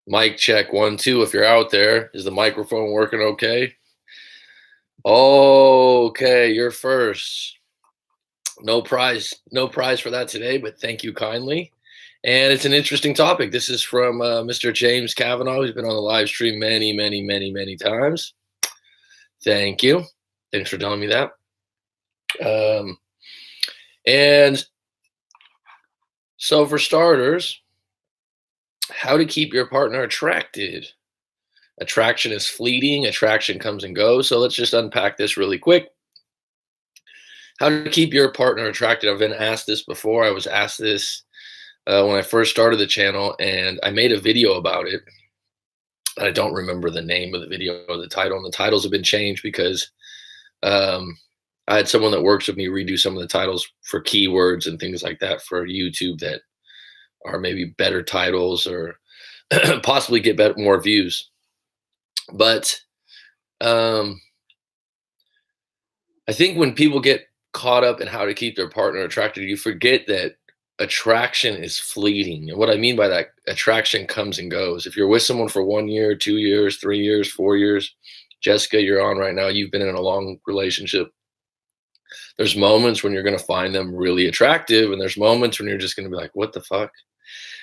Mic check 1, 2. If you're out there, is the microphone working okay? Okay, you're first. No prize for that today, but thank you kindly. And it's an interesting topic. This is from Mr. James Kavanaugh, who's been on the live stream many, many, many, many times. Thank you. Thanks for telling me that. And so, for starters, how to keep your partner attracted. Attraction is fleeting, attraction comes and goes. So let's just unpack this really quick. How to keep your partner attracted. I've been asked this before. I was asked this when I first started the channel, and I made a video about it. I don't remember the name of the video or the title, and the titles have been changed because I had someone that works with me redo some of the titles for keywords and things like that for YouTube that are maybe better titles or possibly get more views. But I think when people get caught up in how to keep their partner attracted, you forget that attraction is fleeting. And what I mean by that, attraction comes and goes. If you're with someone for 1 year, 2 years, 3 years, 4 years, Jessica, you're on right now, you've been in a long relationship. There's moments when you're going to find them really attractive, and there's moments when you're just going to be like, what the fuck?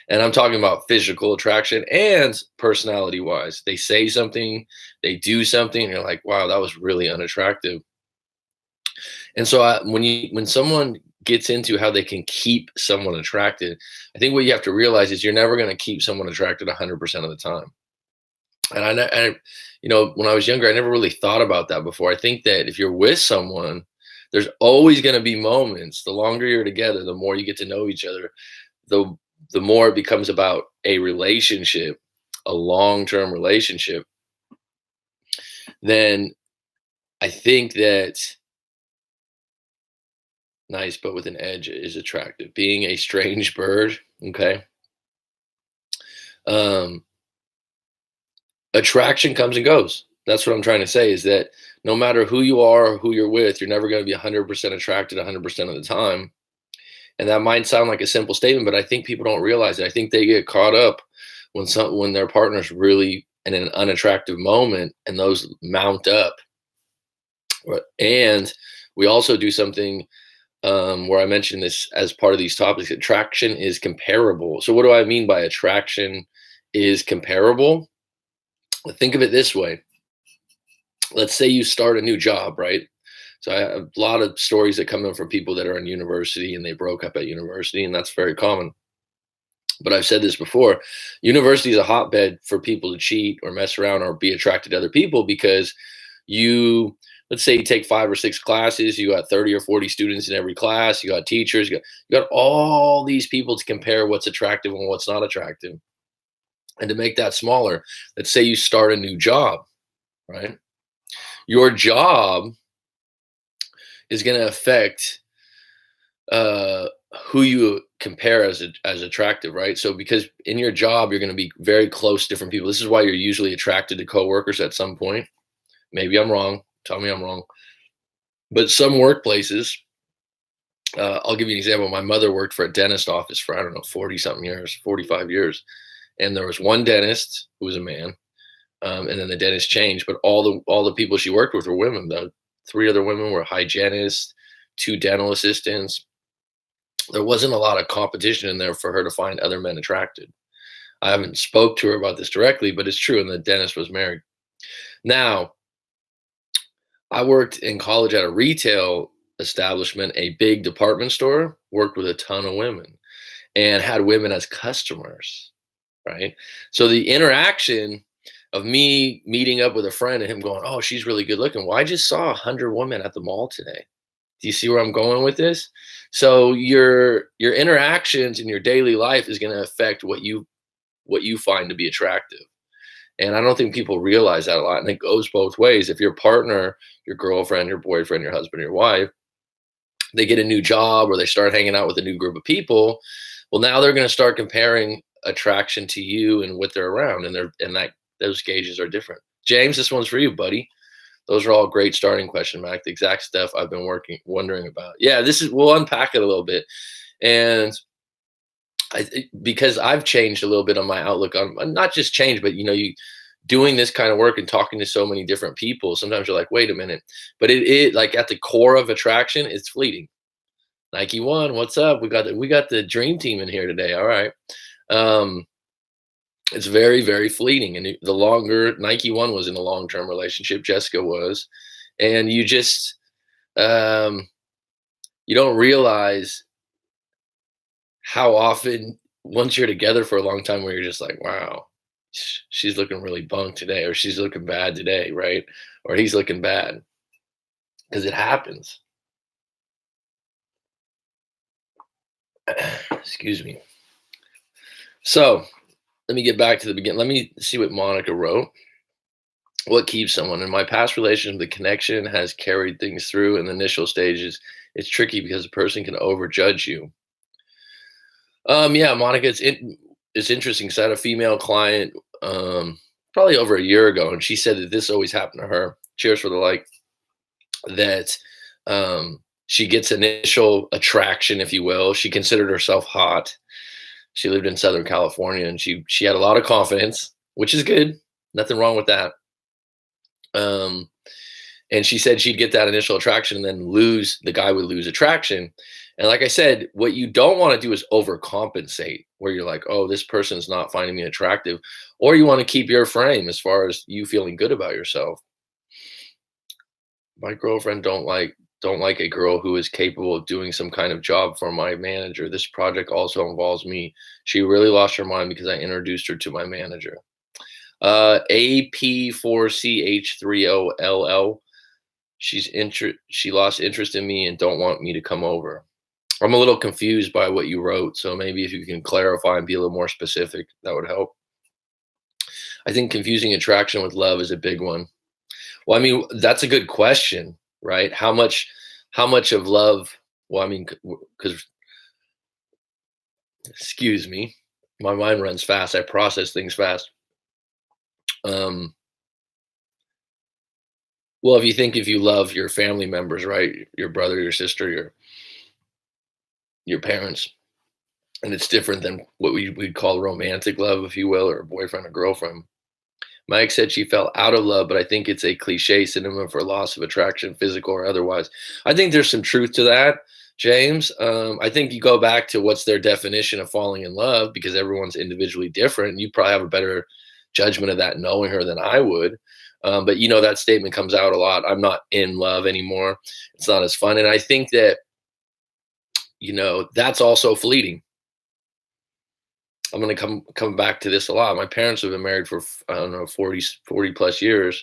And I'm talking about physical attraction and personality wise. They say something, they do something, and you're like, wow, that was really unattractive. And so when someone gets into how they can keep someone attracted, I think what you have to realize is you're never going to keep someone attracted 100% of the time. And when I was younger, I never really thought about that before. I think that if you're with someone, there's always going to be moments. The longer you're together, the more you get to know each other, the more it becomes about a relationship, a long-term relationship. Then I think that nice, but with an edge is attractive. Being a strange bird, okay? Attraction comes and goes. That's what I'm trying to say, is that no matter who you are or who you're with, you're never going to be 100% attracted 100% of the time. And that might sound like a simple statement, but I think people don't realize it. I think they get caught up when their partner's really in an unattractive moment, and those mount up. And we also do something where I mentioned this as part of these topics. Attraction is comparable. So what do I mean by attraction is comparable? Think of it this way. Let's say you start a new job, right? So I have a lot of stories that come in from people that are in university and they broke up at university, and that's very common. But I've said this before, university is a hotbed for people to cheat or mess around or be attracted to other people, because let's say you take 5 or 6 classes, you got 30 or 40 students in every class, you got teachers, you got all these people to compare what's attractive and what's not attractive. And to make that smaller, let's say you start a new job, right? Your job is going to affect who you compare as attractive, right? So because in your job, you're going to be very close to different people. This is why you're usually attracted to coworkers at some point. Maybe I'm wrong. Tell me I'm wrong. But some workplaces, I'll give you an example. My mother worked for a dentist office for, 40-something years, 45 years. And there was one dentist who was a man. And then the dentist changed, but all the people she worked with were women. The 3 other women were hygienists, 2 dental assistants. There wasn't a lot of competition in there for her to find other men attracted. I haven't spoke to her about this directly, but it's true. And the dentist was married. Now, I worked in college at a retail establishment, a big department store, worked with a ton of women and had women as customers, right? So the interaction of me meeting up with a friend and him going, oh, she's really good looking. Well, I just saw 100 women at the mall today. Do you see where I'm going with this? So your interactions in your daily life is going to affect what you find to be attractive. And I don't think people realize that a lot. And it goes both ways. If your partner, your girlfriend, your boyfriend, your husband, your wife, they get a new job or they start hanging out with a new group of people, well, now they're going to start comparing attraction to you and what they're around. And those gauges are different. James, this one's for you, buddy. Those are all great starting questions, Mac. The exact stuff I've been wondering about. Yeah, we'll unpack it a little bit. And because I've changed a little bit on my outlook on not just change, but you doing this kind of work and talking to so many different people. Sometimes you're like, wait a minute, but it like at the core of attraction, it's fleeting. Nike One, what's up? We got the dream team in here today. All right. Um, it's very, very fleeting. And the longer Nike One was in a long term relationship, Jessica was, and um, you don't realize how often once you're together for a long time where you're just like, wow, she's looking really bunk today, or she's looking bad today, right? Or he's looking bad because it happens. Excuse me. So let me get back to the beginning. Let me see what Monica wrote. What keeps someone? In my past relationship, the connection has carried things through in the initial stages. It's tricky because a person can overjudge you. Yeah, Monica, it's interesting because I had a female client probably over a year ago, and she said that this always happened to her. Cheers for the like. That she gets initial attraction, if you will. She considered herself hot. She lived in Southern California, and she had a lot of confidence, which is good. Nothing wrong with that. Um, and she said she'd get that initial attraction and then the guy would lose attraction. And like I said, what you don't want to do is overcompensate, where you're like, oh, this person's not finding me attractive, or you want to keep your frame as far as you feeling good about yourself. My girlfriend don't like a girl who is capable of doing some kind of job for my manager. This project also involves me. She really lost her mind because I introduced her to my manager. AP4CH30LL. She lost interest in me and don't want me to come over. I'm a little confused by what you wrote, so maybe if you can clarify and be a little more specific, that would help. I think confusing attraction with love is a big one. Well, I mean, that's a good question, right? How much of love? Well, I mean, because excuse me, my mind runs fast. I process things fast. Um, well, if you love your family members, right? Your brother, your sister, your parents, and it's different than what we'd call romantic love, if you will, or a boyfriend or girlfriend. My ex said she fell out of love, but I think it's a cliche synonym for loss of attraction, physical or otherwise. I think there's some truth to that, James. I think you go back to what's their definition of falling in love, because everyone's individually different. You probably have a better judgment of that knowing her than I would. But that statement comes out a lot. I'm not in love anymore. It's not as fun. And I think that, that's also fleeting. I'm going to come back to this a lot. My parents have been married for, I don't know, 40 plus years.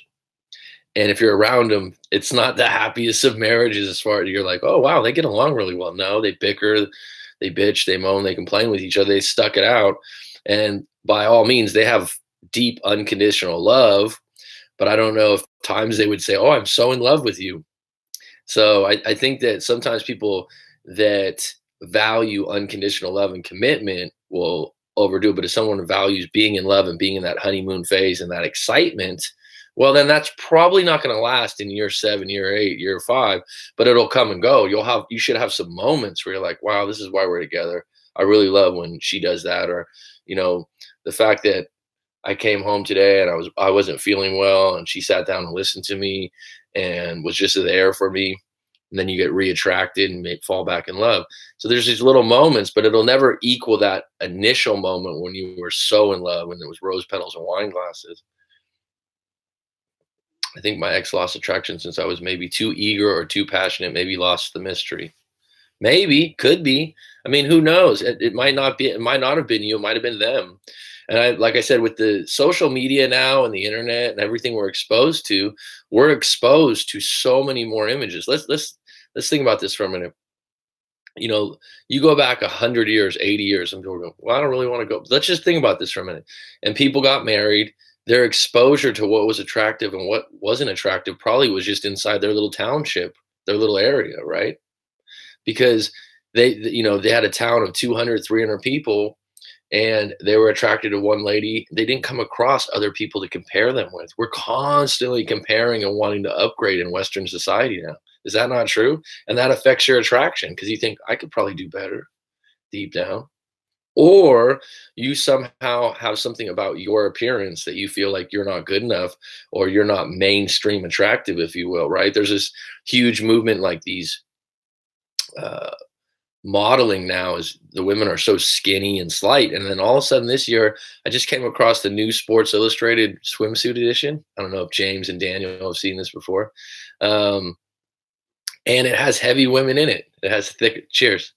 And if you're around them, it's not the happiest of marriages as far as you're like, oh, wow, they get along really well. No, they bicker, they bitch, they moan, they complain with each other. They stuck it out. And by all means, they have deep, unconditional love. But I don't know if times they would say, oh, I'm so in love with you. So I think that sometimes people that value unconditional love and commitment will overdo it. But if someone values being in love and being in that honeymoon phase and that excitement, well, then that's probably not going to last in year 7, year 8, year 5, but it'll come and go. You should have some moments where you're like, wow, this is why we're together. I really love when she does that. Or, the fact that I came home today and I wasn't feeling well, and she sat down and listened to me and was just there for me. And then you get reattracted and fall back in love. So there's these little moments, but it'll never equal that initial moment when you were so in love, when there was rose petals and wine glasses. I think my ex lost attraction since I was maybe too eager or too passionate, maybe lost the mystery. Maybe, could be. I mean, who knows? It might not be, it might not have been you, it might have been them. And like I said, with the social media now and the internet and everything we're exposed to so many more images. Let's think about this for a minute. You go back 100 years, 80 years, and people go, well, I don't really want to go. Let's just think about this for a minute. And people got married. Their exposure to what was attractive and what wasn't attractive probably was just inside their little township, their little area, right? Because they had a town of 200, 300 people, and they were attracted to one lady. They didn't come across other people to compare them with. We're constantly comparing and wanting to upgrade in Western society now. Is that not true? And that affects your attraction because you think I could probably do better deep down. or you somehow have something about your appearance that you feel like you're not good enough, or you're not mainstream attractive, if you will, right? There's this huge movement, like these uh, modeling now, is the women are so skinny and slight, and then all of a sudden this year I just came across the new Sports Illustrated swimsuit edition. I don't know if James and Daniel have seen this before. um, and it has heavy women in it. It has thick, cheers,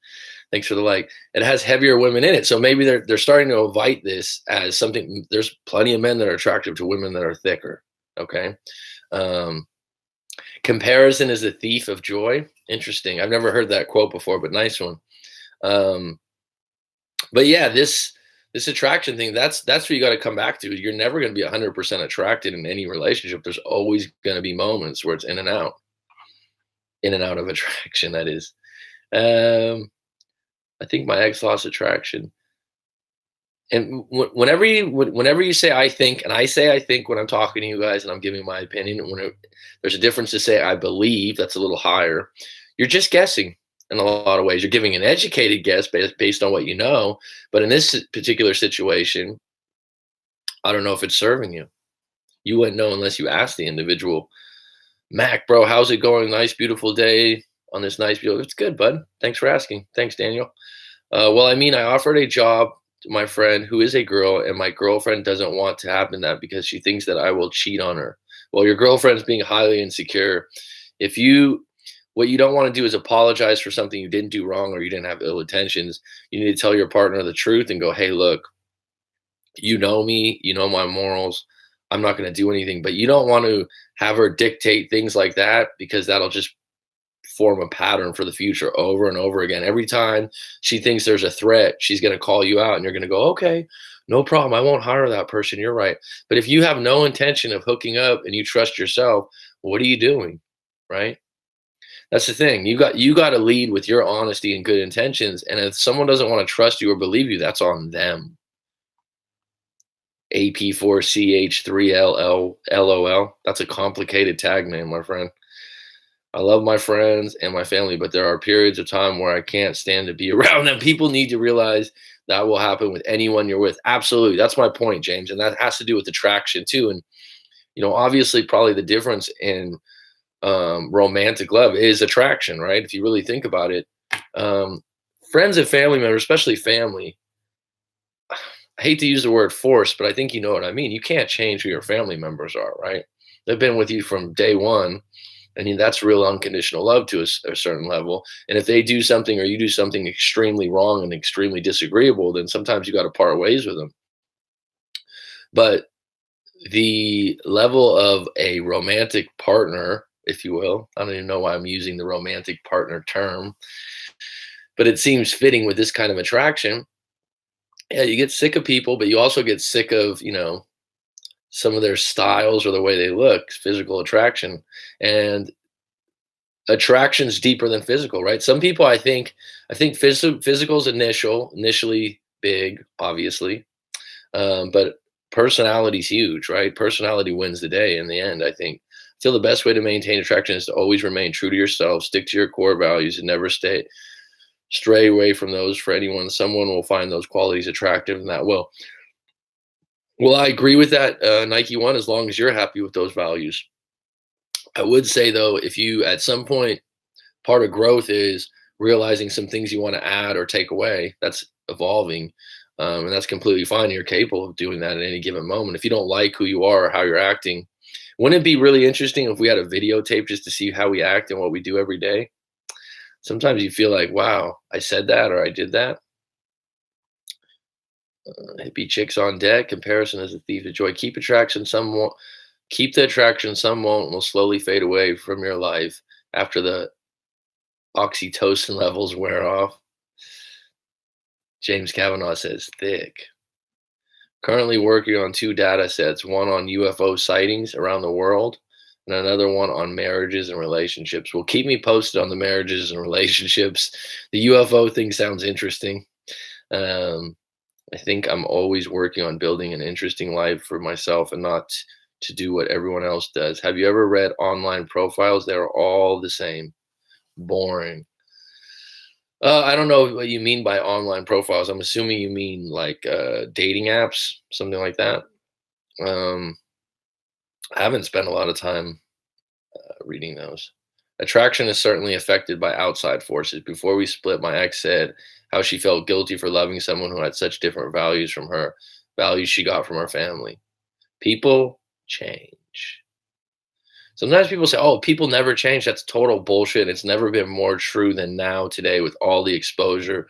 thanks for the like. It has heavier women in it, so maybe they're starting to invite this as something. There's plenty of men that are attractive to women that are thicker. Okay. um, Comparison is the thief of joy. Interesting. I've never heard that quote before, but nice one. um, but yeah, this attraction thing, that's what you got to come back to. You're never going to be 100% attracted in any relationship. There's always going to be moments where it's in and out of attraction, that is. um I think my ex lost attraction. And whenever you say I think, and I say I think when I'm talking to you guys and I'm giving my opinion, there's a difference to say I believe. That's a little higher. You're just guessing in a lot of ways. You're giving an educated guess based on what you know. But in this particular situation, I don't know if it's serving you. You wouldn't know unless you asked the individual. Mac, bro, how's it going? Nice, beautiful day on this nice, beautiful. It's good, bud. Thanks for asking. Thanks, Daniel. Well, I mean, I offered a job to my friend who is a girl, and my girlfriend doesn't want to happen that because she thinks that I will cheat on her. Well, your girlfriend's being highly insecure. If you, what you don't want to do is apologize for something you didn't do wrong or you didn't have ill intentions. You need to tell your partner the truth and go, hey, look, you know me, you know my morals. I'm not going to do anything, but you don't want to have her dictate things like that, because that'll just form a pattern for the future over and over again. Every time she thinks there's a threat, she's going to call you out and you're going to go, okay, no problem. I won't hire that person. You're right. But if you have no intention of hooking up and you trust yourself, what are you doing? Right? That's the thing. You got to lead with your honesty and good intentions. And if someone doesn't want to trust you or believe you, that's on them. AP4CH3LL. That's a complicated tag name, my friend. I love my friends and my family, but there are periods of time where I can't stand to be around them. People need to realize that will happen with anyone you're with. Absolutely. That's my point, James. And that has to do with attraction too. And, obviously, probably the difference in romantic love is attraction, right? If you really think about it, um, friends and family members, especially family, I hate to use the word force, but I think you know what I mean. You can't change who your family members are, right? They've been with you from day one. I mean, that's real unconditional love to a certain level. And if they do something or you do something extremely wrong and extremely disagreeable, then sometimes you got to part ways with them. But the level of a romantic partner, if you will, I don't even know why I'm using the romantic partner term, but it seems fitting with this kind of attraction. Yeah, you get sick of people, but you also get sick of, some of their styles or the way they look, physical attraction. And attraction's deeper than physical, right? Some people, I think physical is initially big, obviously. But personality's huge, right? Personality wins the day in the end, I think. I feel the best way to maintain attraction is to always remain true to yourself, stick to your core values, and never stray away from those for anyone. Someone will find those qualities attractive, and that will. Well, I agree with that, Nike one, as long as you're happy with those values. I would say though, if you at some point, part of growth is realizing some things you want to add or take away. That's evolving, and that's completely fine. You're capable of doing that at any given moment. If you don't like who you are or how you're acting, wouldn't it be really interesting if we had a videotape just to see how we act and what we do every day? Sometimes you feel like, wow, I said that or I did that. Hippie chicks on deck. Comparison is a thief of joy. Keep the attraction. Some won't. Will slowly fade away from your life after the oxytocin levels wear off. James Kavanaugh says thick. Currently working on 2 data sets, one on UFO sightings around the world and another one on marriages and relationships. Well, keep me posted on the marriages and relationships. The UFO thing sounds interesting. I think I'm always working on building an interesting life for myself and not to do what everyone else does. Have you ever read online profiles? They're all the same. Boring. I don't know what you mean by online profiles. I'm assuming you mean like dating apps, something like that. Um, I haven't spent a lot of time reading those. Attraction is certainly affected by outside forces. Before we split, my ex said how she felt guilty for loving someone who had such different values from her, values she got from her family. People change. Sometimes people say, "Oh, people never change." That's total bullshit. It's never been more true than now today with all the exposure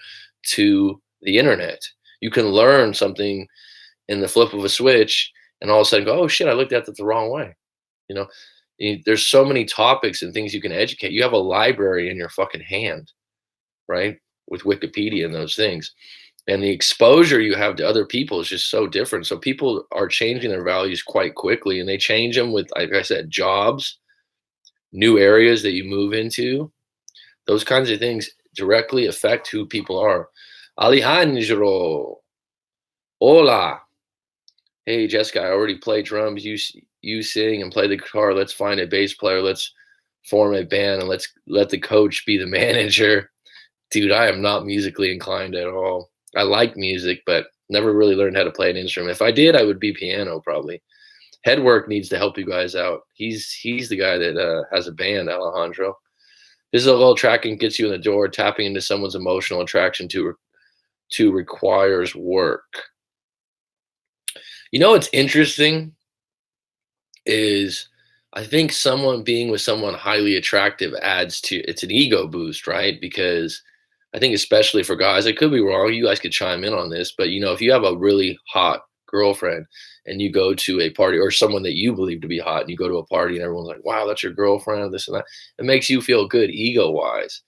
to the internet. You can learn something in the flip of a switch and all of a sudden go, "Oh shit, I looked at it the wrong way." You know, there's so many topics and things you can educate. You have a library in your fucking hand, right? With Wikipedia and those things. And the exposure you have to other people is just so different. So people are changing their values quite quickly and they change them with, like I said, jobs, new areas that you move into. Those kinds of things directly affect who people are. Alejandro, hola. Hey, Jessica, I already play drums. You sing and play the guitar. Let's find a bass player. Let's form a band and let's let the coach be the manager. Dude, I am not musically inclined at all. I like music, but never really learned how to play an instrument. If I did, I would be piano probably. Headwork needs to help you guys out. He's the guy that has a band, Alejandro. This is a little track and gets you in the door. Tapping into someone's emotional attraction to requires work. You know what's interesting is I think someone being with someone highly attractive adds to it's an ego boost, right? Because I think especially for guys, I could be wrong. You guys could chime in on this, but if you have a really hot girlfriend and you go to a party or someone that you believe to be hot and you go to a party and everyone's like, wow, that's your girlfriend, this and that. It makes you feel good ego wise.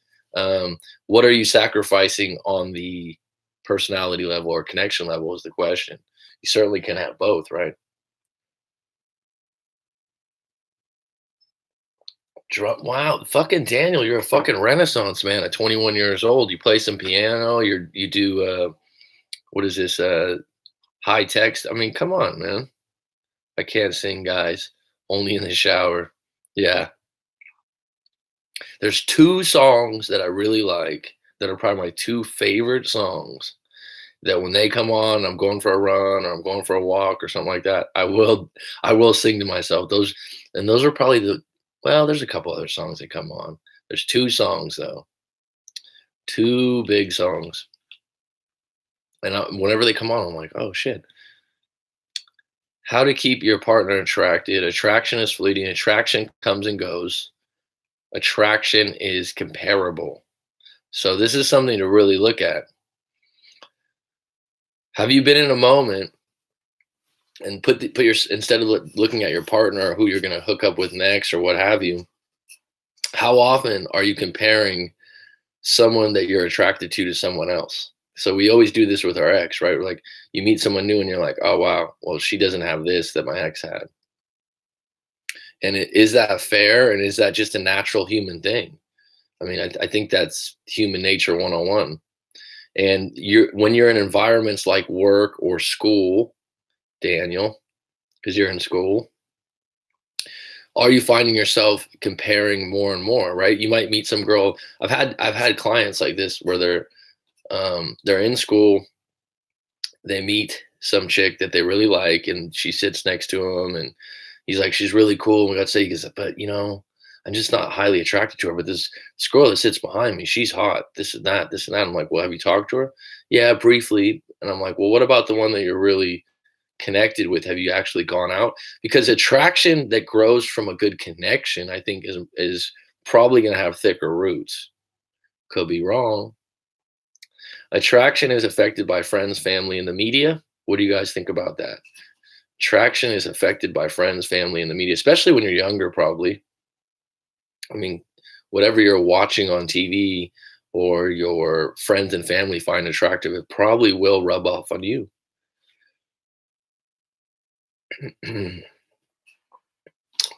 What are you sacrificing on the personality level or connection level is the question. You certainly can have both, right? Wow, fucking Daniel, you're a fucking renaissance man at 21 years old. You play some piano, you do what is this high text? I mean, come on, man. I can't sing, guys. Only in the shower. Yeah. There's two songs that I really like that are probably my two favorite songs that when they come on, I'm going for a run or I'm going for a walk or something like that, I will sing to myself. Those are probably there's a couple other songs that come on. There's two songs though, two big songs. And whenever they come on, I'm like, oh shit. How to keep your partner attracted. Attraction is fleeting. Attraction comes and goes. Attraction is comparable. So this is something to really look at. Have you been in a moment and put your instead of looking at your partner or who you're going to hook up with next or what have you, how often are you comparing someone that you're attracted to someone else? So we always do this with our ex, right? We're like, you meet someone new and you're like, oh wow, well she doesn't have this that my ex had. And is that fair? And is that just a natural human thing? I mean, I think that's human nature 101. And when you're in environments like work or school, Daniel, because you're in school, are you finding yourself comparing more and more, right? You might meet some girl. I've had clients like this where they're in school, they meet some chick that they really like, and she sits next to him, and he's like, she's really cool. And we got to say, he goes, but I'm just not highly attracted to her. But this girl that sits behind me, she's hot. This and that, this and that. I'm like, well, have you talked to her? Yeah, briefly. And I'm like, well, what about the one that you're really connected with? Have you actually gone out? Because attraction that grows from a good connection, I think, is probably going to have thicker roots. Could be wrong. Attraction is affected by friends, family, and the media. What do you guys think about that? Attraction is affected by friends, family, and the media, especially when you're younger, probably. I mean, whatever you're watching on TV or your friends and family find attractive, it probably will rub off on you.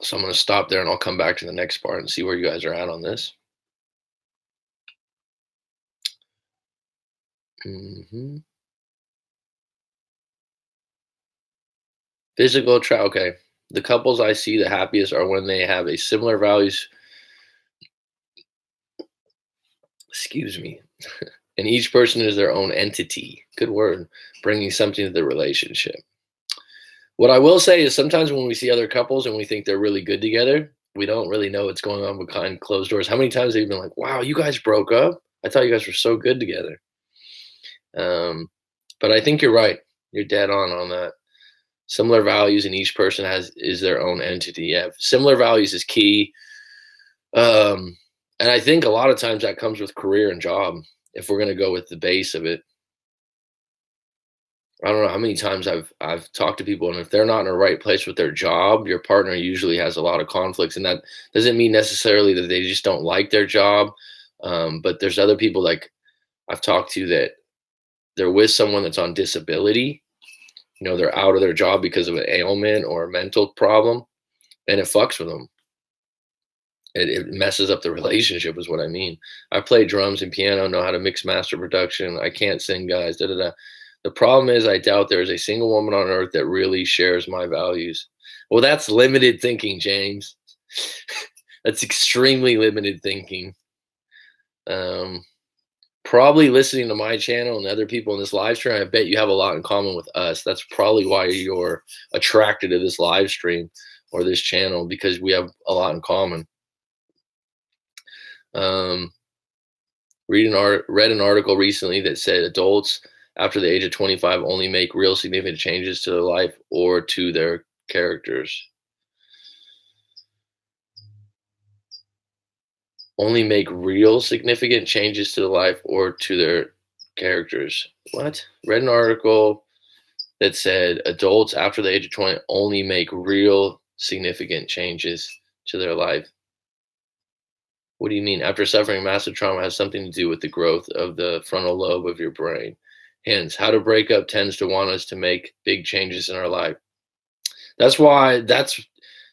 So I'm going to stop there and I'll come back to the next part and see where you guys are at on this. Physical okay. The couples I see the happiest are when they have a similar values. Excuse me. And each person is their own entity. Good word. Bringing something to the relationship. What I will say is sometimes when we see other couples and we think they're really good together, we don't really know what's going on behind closed doors. How many times have you been like, wow, you guys broke up? I thought you guys were so good together. But I think you're right. You're dead on that. Similar values, and each person is their own entity. Yeah, similar values is key. And I think a lot of times that comes with career and job. If we're gonna go with the base of it, I don't know how many times I've talked to people, and if they're not in the right place with their job, your partner usually has a lot of conflicts, and that doesn't mean necessarily that they just don't like their job. But there's other people like I've talked to that they're with someone that's on disability. They're out of their job because of an ailment or a mental problem, and it fucks with them. It messes up the relationship, is what I mean. I play drums and piano, know how to mix master production. I can't sing, guys. Da da da. The problem is, I doubt there is a single woman on earth that really shares my values. Well, that's limited thinking, James. That's extremely limited thinking. Probably listening to my channel and other people in this live stream, I bet you have a lot in common with us. That's probably why you're attracted to this live stream or this channel, because we have a lot in common. Read an article recently that said adults after the age of 25 only make real significant changes to their life or to their characters. Only make real significant changes to their life or to their characters. What? Read an article that said adults after the age of 20 only make real significant changes to their life. What do you mean? After suffering massive trauma has something to do with the growth of the frontal lobe of your brain. Hence, how to break up tends to want us to make big changes in our life. That's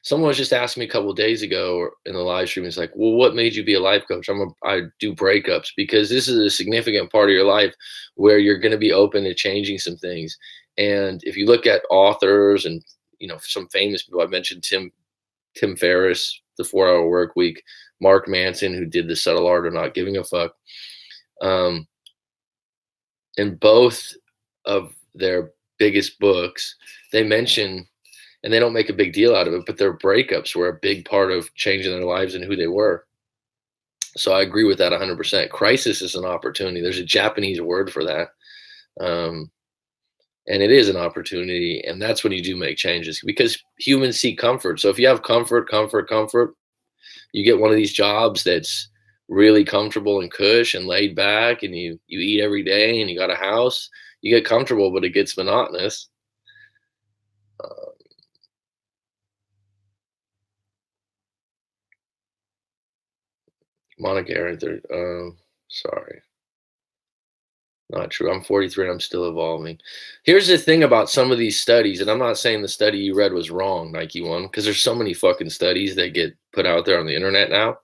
someone was just asking me a couple of days ago in the live stream. It's like, well, what made you be a life coach? I do breakups because this is a significant part of your life where you're going to be open to changing some things. And if you look at authors and some famous people, I mentioned Tim Ferriss, The 4 Hour Work Week, Mark Manson, who did The Subtle Art of Not Giving a Fuck. In both of their biggest books, they mention, and they don't make a big deal out of it, but their breakups were a big part of changing their lives and who they were. So I agree with that 100%. Crisis is an opportunity. There's a Japanese word for that. And it is an opportunity. And that's when you do make changes, because humans seek comfort. So if you have comfort, you get one of these jobs that's really comfortable and cush and laid back, and you eat every day and you got a house, you get comfortable, but it gets monotonous. Monica Aaron, sorry. Not true. I'm 43 and I'm still evolving. Here's the thing about some of these studies, and I'm not saying the study you read was wrong, Nike One, because there's so many fucking studies that get put out there on the internet now.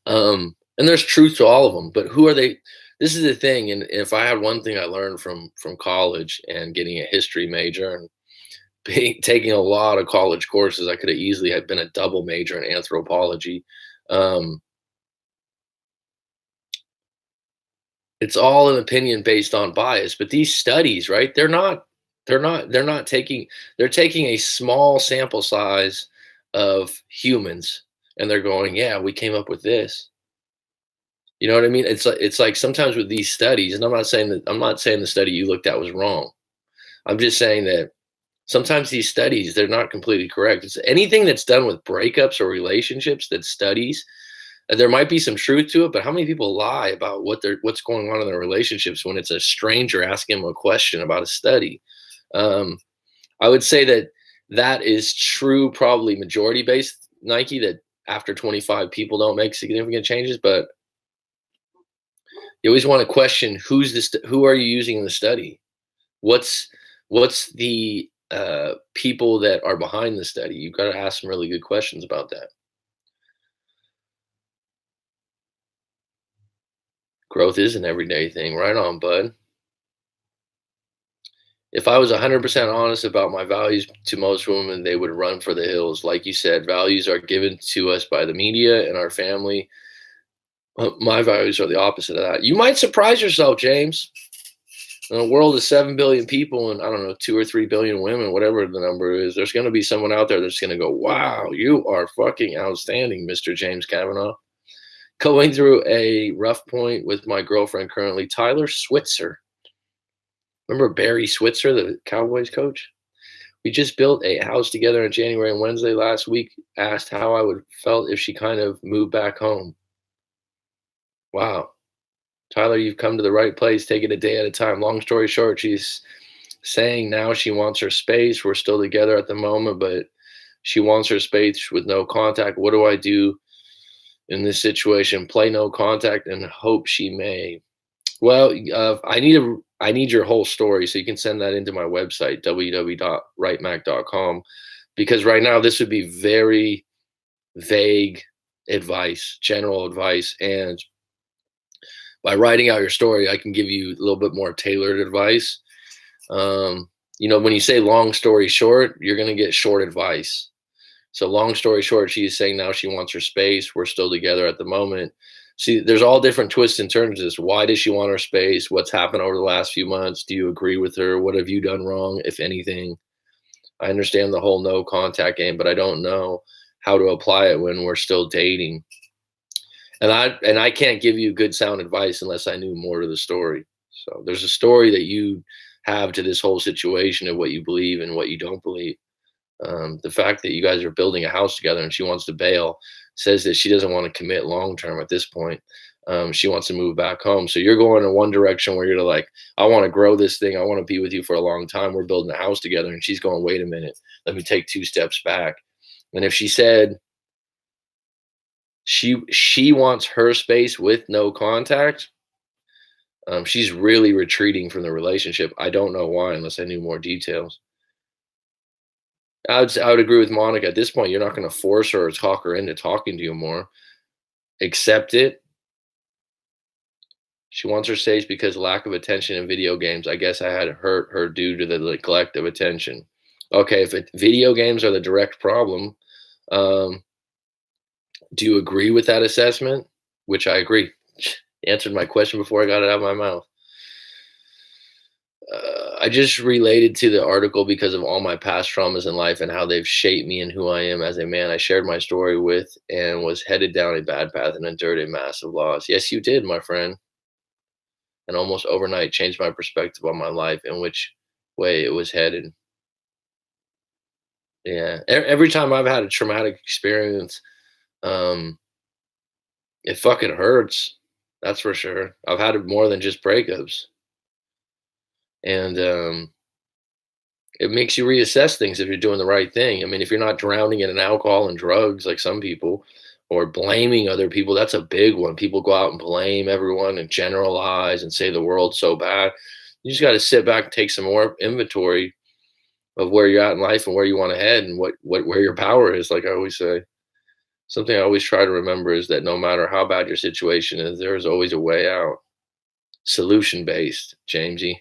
And there's truth to all of them, but who are they? This is the thing. And if I had one thing I learned from college and getting a history major and taking a lot of college courses, I could have easily had been a double major in anthropology. It's all an opinion based on bias, but these studies, right? They're taking a small sample size of humans, and they're going, yeah, we came up with this. You know what I mean? It's like sometimes with these studies, and I'm not saying the study you looked at was wrong. I'm just saying that sometimes these studies, they're not completely correct. It's anything that's done with breakups or relationships that studies, there might be some truth to it, but how many people lie about what's going on in their relationships when it's a stranger asking them a question about a study? I would say that is true, probably majority based, Nike, that after 25 people don't make significant changes, but you always want to question who are you using in the study? What's the people that are behind the study? You've got to ask some really good questions about that. Growth is an everyday thing. Right on, bud. If I was 100% honest about my values to most women, they would run for the hills. Like you said, values are given to us by the media and our family. My values are the opposite of that. You might surprise yourself, James. In a world of 7 billion people and I don't know, 2 or 3 billion women, whatever the number is, there's going to be someone out there that's going to go, wow, you are fucking outstanding, Mr. James Kavanaugh. Going through a rough point with my girlfriend currently, Tyler Switzer. Remember Barry Switzer, the Cowboys coach? We just built a house together in January, and Wednesday last week asked how I would felt if she kind of moved back home. Wow. Tyler, you've come to the right place. Take it a day at a time. Long story short, she's saying now she wants her space. We're still together at the moment, but she wants her space with no contact. What do I do in this situation? Play no contact and hope she may. Well, I need your whole story, so you can send that into my website, www.rightmac.com, because right now this would be very vague advice, general advice, and by writing out your story, I can give you a little bit more tailored advice. When you say long story short, you're going to get short advice. So long story short, she's saying now she wants her space. We're still together at the moment. See, there's all different twists and turns to this. Why does she want her space? What's happened over the last few months? Do you agree with her? What have you done wrong, if anything? I understand the whole no contact game, but I don't know how to apply it when we're still dating. And I can't give you good sound advice unless I knew more to the story. So there's a story that you have to this whole situation of what you believe and what you don't believe. The fact that you guys are building a house together and she wants to bail says that she doesn't want to commit long term at this point. She wants to move back home. So you're going in one direction where you're like, I want to grow this thing. I want to be with you for a long time. We're building a house together. And she's going, wait a minute, let me take 2 steps back. And if she said, she wants her space with no contact, she's really retreating from the relationship. I don't know why, unless I knew more details. I would agree with Monica. At this point, you're not going to force her or talk her into talking to you more. Accept it. She wants her space because lack of attention in video games. I guess I had hurt her due to the neglect of attention. Okay, if video games are the direct problem, do you agree with that assessment? Which I agree. Answered my question before I got it out of my mouth. I just related to the article because of all my past traumas in life and how they've shaped me and who I am as a man I shared my story with and was headed down a bad path and endured a massive loss. Yes, you did, my friend. And almost overnight changed my perspective on my life and which way it was headed. Yeah. Every time I've had a traumatic experience, it fucking hurts. That's for sure. I've had it more than just breakups. And it makes you reassess things if you're doing the right thing. I mean, if you're not drowning in alcohol and drugs like some people, or blaming other people, that's a big one. People go out and blame everyone and generalize and say the world's so bad. You just got to sit back and take some more inventory of where you're at in life and where you want to head and where your power is. Like I always say, something I always try to remember is that no matter how bad your situation is, there is always a way out. Solution based, Jamesy.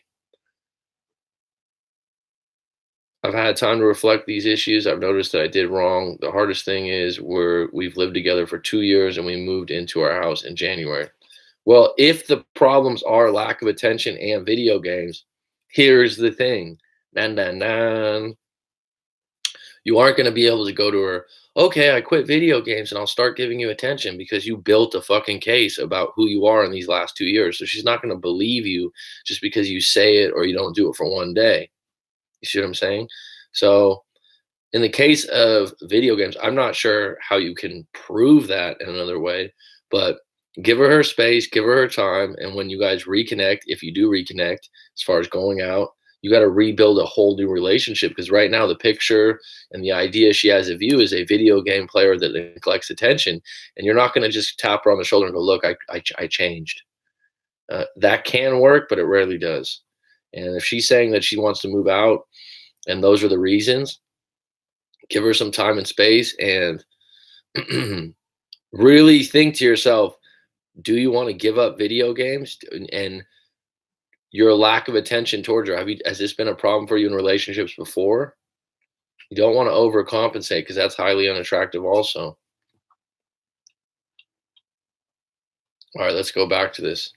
I've had time to reflect these issues. I've noticed that I did wrong. The hardest thing is we've lived together for 2 years and we moved into our house in January. Well, if the problems are lack of attention and video games, here's the thing. Nan, nan, nan. You aren't going to be able to go to her, okay, I quit video games and I'll start giving you attention because you built a fucking case about who you are in these last 2 years. So she's not going to believe you just because you say it or you don't do it for one day. You see what I'm saying? So in the case of video games, I'm not sure how you can prove that in another way, but give her space, give her time. And when you guys reconnect, if you do reconnect, as far as going out, you got to rebuild a whole new relationship. Because right now the picture and the idea she has of you is a video game player that neglects attention. And you're not going to just tap her on the shoulder and go, look, I changed. That can work, but it rarely does. And if she's saying that she wants to move out and those are the reasons, give her some time and space and really think to yourself, do you want to give up video games and your lack of attention towards her? Has this been a problem for you in relationships before? You don't want to overcompensate because that's highly unattractive also. All right, let's go back to this.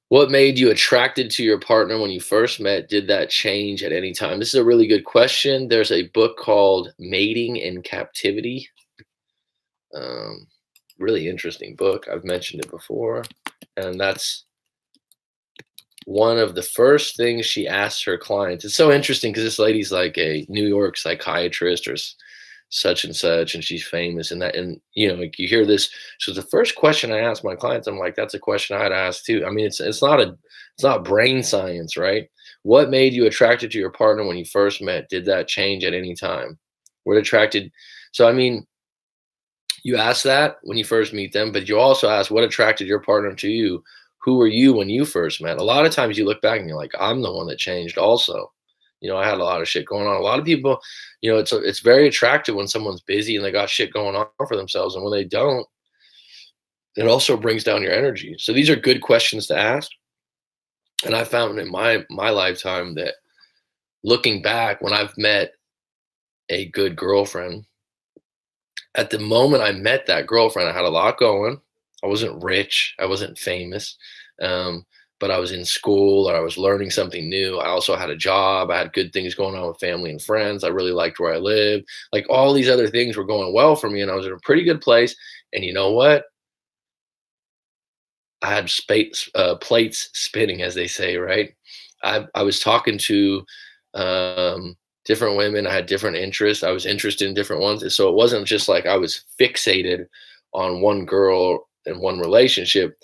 What made you attracted to your partner when you first met? Did that change at any time? This is a really good question. There's a book called Mating in Captivity. Um, Really interesting book. I've mentioned it before. And that's one of the first things she asks her clients. It's so interesting because this lady's like a New York psychiatrist or such and such, and she's famous. And that, and like you hear this. So the first question I ask my clients, I'm like, that's a question I'd ask too. I mean, it's not brain science, right? What made you attracted to your partner when you first met? Did that change at any time? What attracted? So I mean, you ask that when you first meet them, but you also ask what attracted your partner to you. Who were you when you first met? A lot of times you look back and you're like, I'm the one that changed also. I had a lot of shit going on. A lot of people, it's very attractive when someone's busy and they got shit going on for themselves. And when they don't, it also brings down your energy. So these are good questions to ask. And I found in my lifetime that looking back when I've met a good girlfriend, at the moment I met that girlfriend, I had a lot going. I wasn't rich, I wasn't famous, um, but I was in school or I was learning something new. I also had a job. I had good things going on with family and friends. I really liked where I lived. Like all these other things were going well for me, and I was in a pretty good place. And you know what? I had plates spinning, as they say, right? I was talking to different women. I had different interests. I was interested in different ones. So it wasn't just like I was fixated on one girl and one relationship.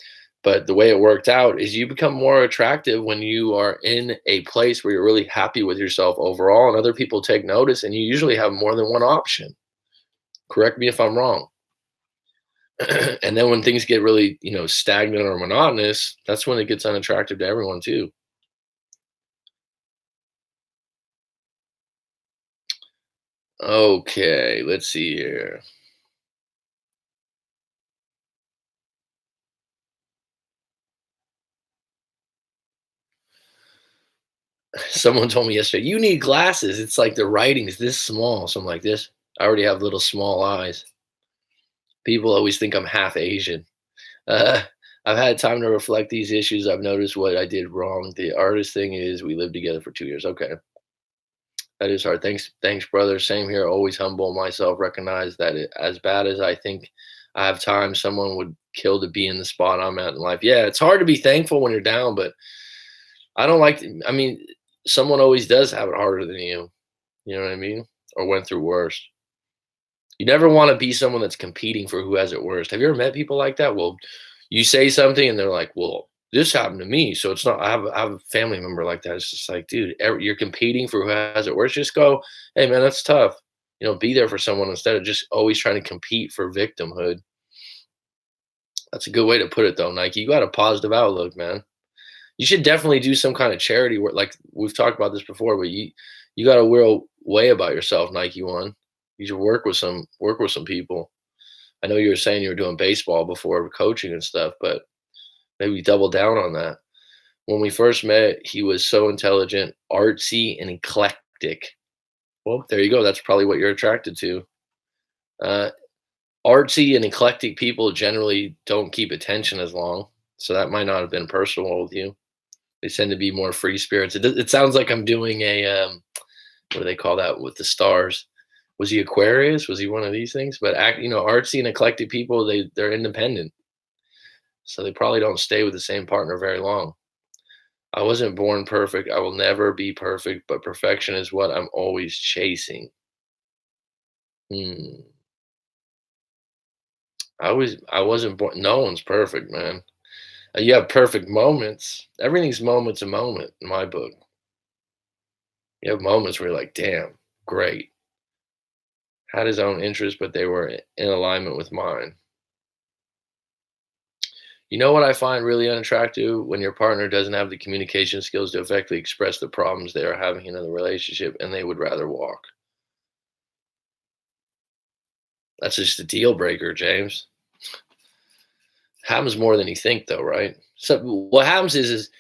But the way it worked out is you become more attractive when you are in a place where you're really happy with yourself overall, and other people take notice, and you usually have more than one option. Correct me if I'm wrong. And then when things get really, stagnant or monotonous, that's when it gets unattractive to everyone too. Okay, let's see here. Someone told me yesterday, you need glasses. It's like the writing's this small. So I'm like, this, I already have little small eyes. People always think I'm half Asian. Uh, I've had time to reflect these issues. I've noticed what I did wrong. The artist thing is we lived together for 2 years. Okay. That is hard. Thanks, brother. Same here. Always humble myself. Recognize that as bad as I think I have time, someone would kill to be in the spot I'm at in life. Yeah, it's hard to be thankful when you're down, but I don't like. I mean, someone always does have it harder than you. You know what I mean? Or went through worse. You never want to be someone that's competing for who has it worst. Have you ever met people like that? Well, you say something and they're like, "Well, this happened to me." So it's not. I have a family member like that. It's just like, dude, you're competing for who has it worse. Just go, hey man, that's tough. Be there for someone instead of just always trying to compete for victimhood. That's a good way to put it, though, Nike. You got a positive outlook, man. You should definitely do some kind of charity work. Like we've talked about this before, but you got a real way about yourself, Nike One. You should work with some people. I know you were saying you were doing baseball before coaching and stuff, but maybe double down on that. When we first met, he was so intelligent, artsy, and eclectic. Well, there you go. That's probably what you're attracted to. Uh, Artsy and eclectic people generally don't keep attention as long, so that might not have been personal with you. They tend to be more free spirits. It sounds like I'm doing a what do they call that with the stars? Was he Aquarius? Was he one of these things? But artsy and eclectic people, they're independent, so they probably don't stay with the same partner very long. I wasn't born perfect. I will never be perfect, but perfection is what I'm always chasing. Hmm. I wasn't born. No one's perfect, man. You have perfect moments. Everything's moment to moment in my book. You have moments where you're like, damn, great. Had his own interests, but they were in alignment with mine. You know what I find really unattractive? When your partner doesn't have the communication skills to effectively express the problems they are having in the relationship and they would rather walk. That's just a deal breaker, James. Happens more than you think, though, right? So what happens is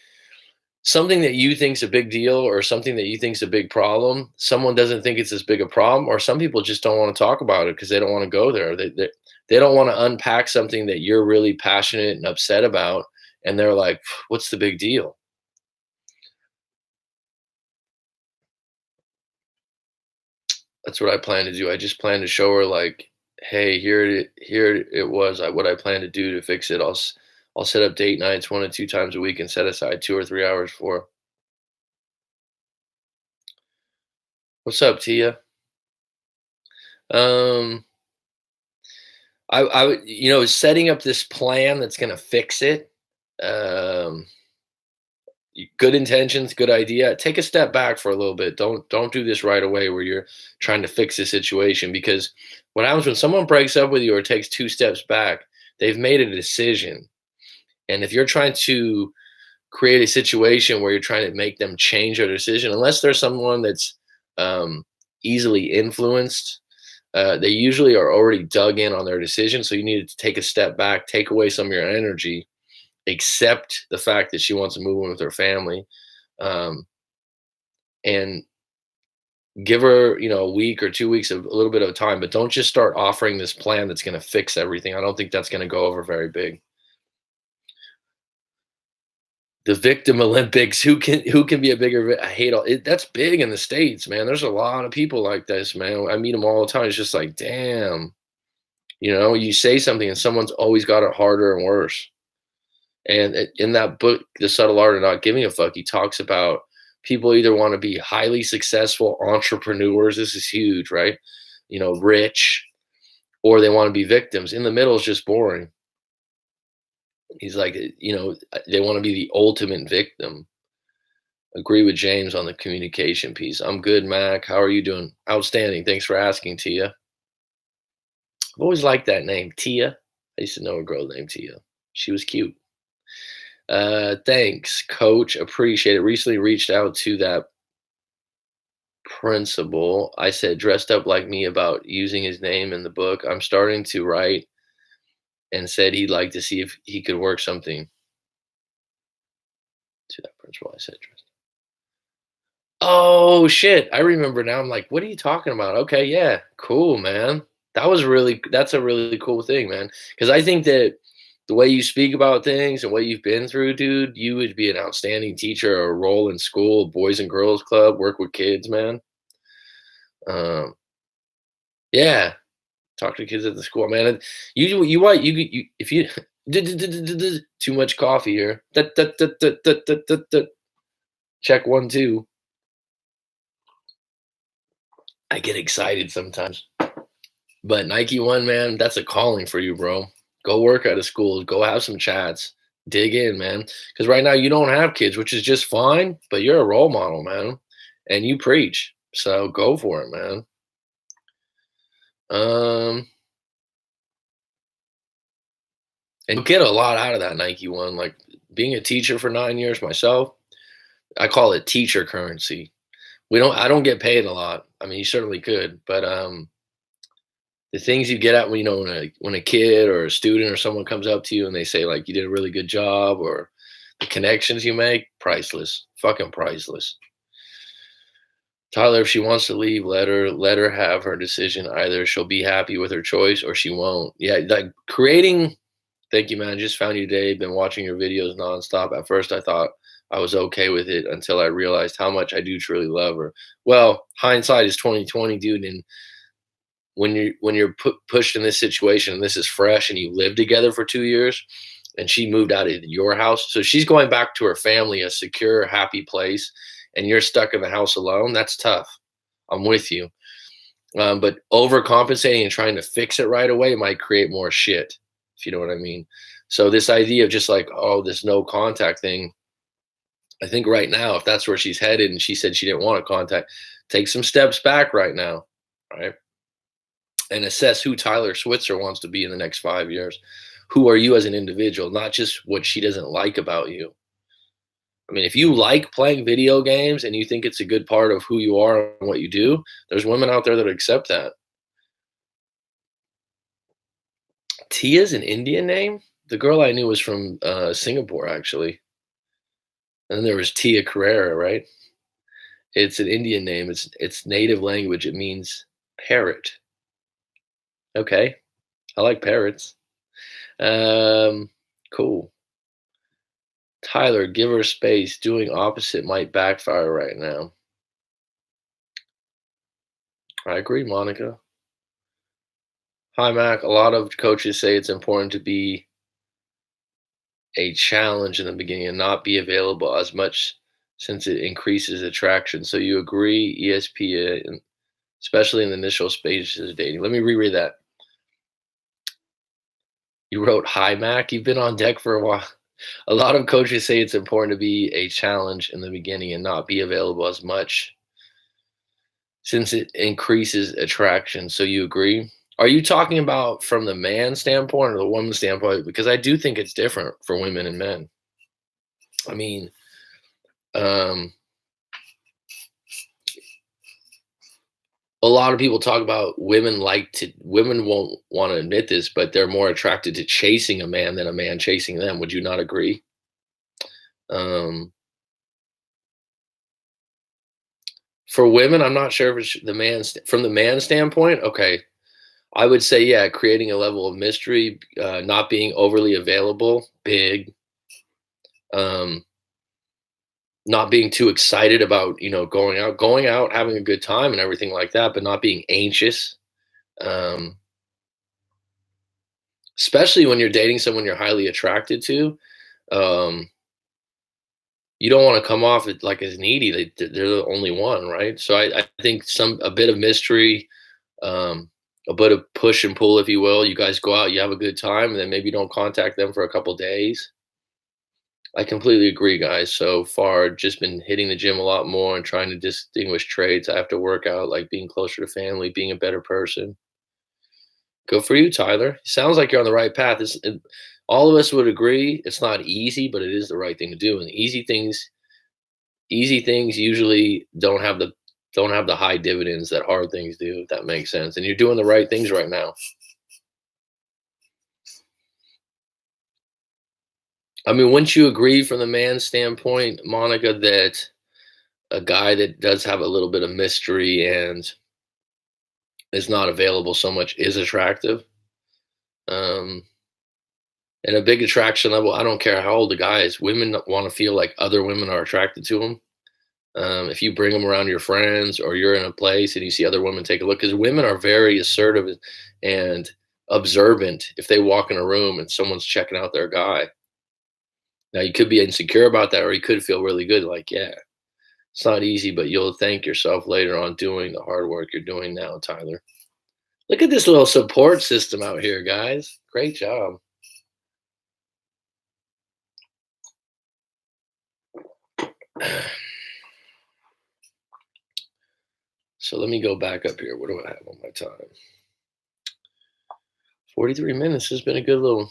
something that you think's a big deal or something that you think's a big problem, someone doesn't think it's as big a problem, or some people just don't want to talk about it because they don't want to go there. They don't want to unpack something that you're really passionate and upset about, and they're like, "What's the big deal?" That's what I plan to do. I just plan to show her like, "Hey, here it was. What I plan to do to fix it. I'll set up date nights 1 to 2 times a week and set aside 2 or 3 hours for." What's up, Tia? Um, I would, setting up this plan that's gonna fix it. Um, good intentions, good idea. Take a step back for a little bit. Don't do this right away where you're trying to fix the situation, because what happens when someone breaks up with you or takes 2 steps back, they've made a decision. And if you're trying to create a situation where you're trying to make them change their decision, unless there's someone that's um, easily influenced, they usually are already dug in on their decision. So you need to take a step back, take away some of your energy, accept the fact that she wants to move in with her family, um, and give her, a week or 2 weeks of a little bit of time. But don't just start offering this plan that's going to fix everything. I don't think that's going to go over very big. The victim Olympics, who can be a bigger I hate all it, that's big in the States, man. There's a lot of people like this, man. I meet them all the time. It's just like, damn, you say something and someone's always got it harder and worse. And in that book, The Subtle Art of Not Giving a Fuck, he talks about people either want to be highly successful entrepreneurs. This is huge, right? Rich, or they want to be victims. In the middle is just boring. He's like, they want to be the ultimate victim. Agree with James on the communication piece. I'm good, Mac. How are you doing? Outstanding. Thanks for asking, Tia. I've always liked that name, Tia. I used to know a girl named Tia. She was cute. Thanks, Coach. Appreciate it. Recently reached out to that principal. I said dressed up like me about using his name in the book. I'm starting to write and said he'd like to see if he could work something to that principal. I said dressed. Oh shit! I remember now. I'm like, what are you talking about? Okay, yeah, cool, man. That's a really cool thing, man. Because I think that the way you speak about things and what you've been through, dude, you would be an outstanding teacher or role in school, boys and girls club, work with kids, man. Um, yeah, talk to kids at the school, man. And you what you if you too much coffee here. Check 1 2. I get excited sometimes. But Nike One, man, that's a calling for you, bro. Go work at a school, go have some chats, dig in, man. Because right now you don't have kids, which is just fine, but you're a role model, man. And you preach. So go for it, man. Um, and you get a lot out of that Nike One. Like being a teacher for 9 years myself, I call it teacher currency. I don't get paid a lot. I mean, you certainly could, but the things you get at when when a kid or a student or someone comes up to you and they say like you did a really good job, or the connections you make, priceless, fucking priceless. Tyler, if she wants to leave, let her have her decision. Either she'll be happy with her choice or she won't. Yeah, like creating. Thank you, man. Just found you today. Been watching your videos nonstop. At first, I thought I was okay with it until I realized how much I do truly love her. Well, hindsight is 2020, dude, and when you're pushed in this situation and this is fresh and you live together for 2 years and she moved out of your house, so she's going back to her family, a secure, happy place, and you're stuck in the house alone. That's tough. I'm with you. But overcompensating and trying to fix it right away might create more shit, if you know what I mean. So this idea of just like, oh, this no contact thing, I think right now, if that's where she's headed and she said she didn't want to contact, take some steps back right now, right? And assess who Tyler Switzer wants to be in the next 5 years. Who are you as an individual, not just what she doesn't like about you. I mean, if you like playing video games and you think it's a good part of who you are and what you do, there's women out there that accept that. Tia's an Indian name? The girl I knew was from Singapore, actually. And then there was Tia Carrera, right? It's an Indian name. It's native language. It means parrot. Okay, I like parrots. Um, cool. Tyler, give her space. Doing opposite might backfire right now. I agree, Monica. Hi, Mac. A lot of coaches say it's important to be a challenge in the beginning and not be available as much since it increases attraction. So you agree, ESPN, especially in the initial stages of dating. Let me reread that. You wrote, Hi, Mac. You've been on deck for a while. A lot of coaches say it's important to be a challenge in the beginning and not be available as much since it increases attraction. So you agree? Are you talking about from the man standpoint or the woman standpoint? Because I do think it's different for women and men. I mean, um, a lot of people talk about women won't want to admit this, but they're more attracted to chasing a man than a man chasing them. Would you not agree? Um, for women, I'm not sure if it's from the man standpoint. Okay, I would say, yeah, creating a level of mystery, not being overly available, big, um, not being too excited about, going out, having a good time and everything like that, but not being anxious. Um, especially when you're dating someone you're highly attracted to. Um, you don't want to come off like as needy. They're the only one, right? So I think a bit of mystery, um, a bit of push and pull, if you will. You guys go out, you have a good time, and then maybe don't contact them for a couple days. I completely agree, guys. So far, just been hitting the gym a lot more and trying to distinguish traits I have to work out, like being closer to family, being a better person. Go for you, Tyler. Sounds like you're on the right path. All of us would agree it's not easy, but it is the right thing to do. And easy things usually don't have the high dividends that hard things do, if that makes sense. And you're doing the right things right now. I mean, wouldn't you agree from the man's standpoint, Monica, that a guy that does have a little bit of mystery and is not available so much is attractive? Um, and a big attraction level, I don't care how old the guy is, women want to feel like other women are attracted to him. If you bring them around your friends or you're in a place and you see other women, take a look, because women are very assertive and observant if they walk in a room and someone's checking out their guy. Now, you could be insecure about that, or you could feel really good, like, yeah, it's not easy, but you'll thank yourself later on doing the hard work you're doing now, Tyler. Look at this little support system out here, guys. Great job. So let me go back up here. What do I have on my time? 43 minutes has been a good little.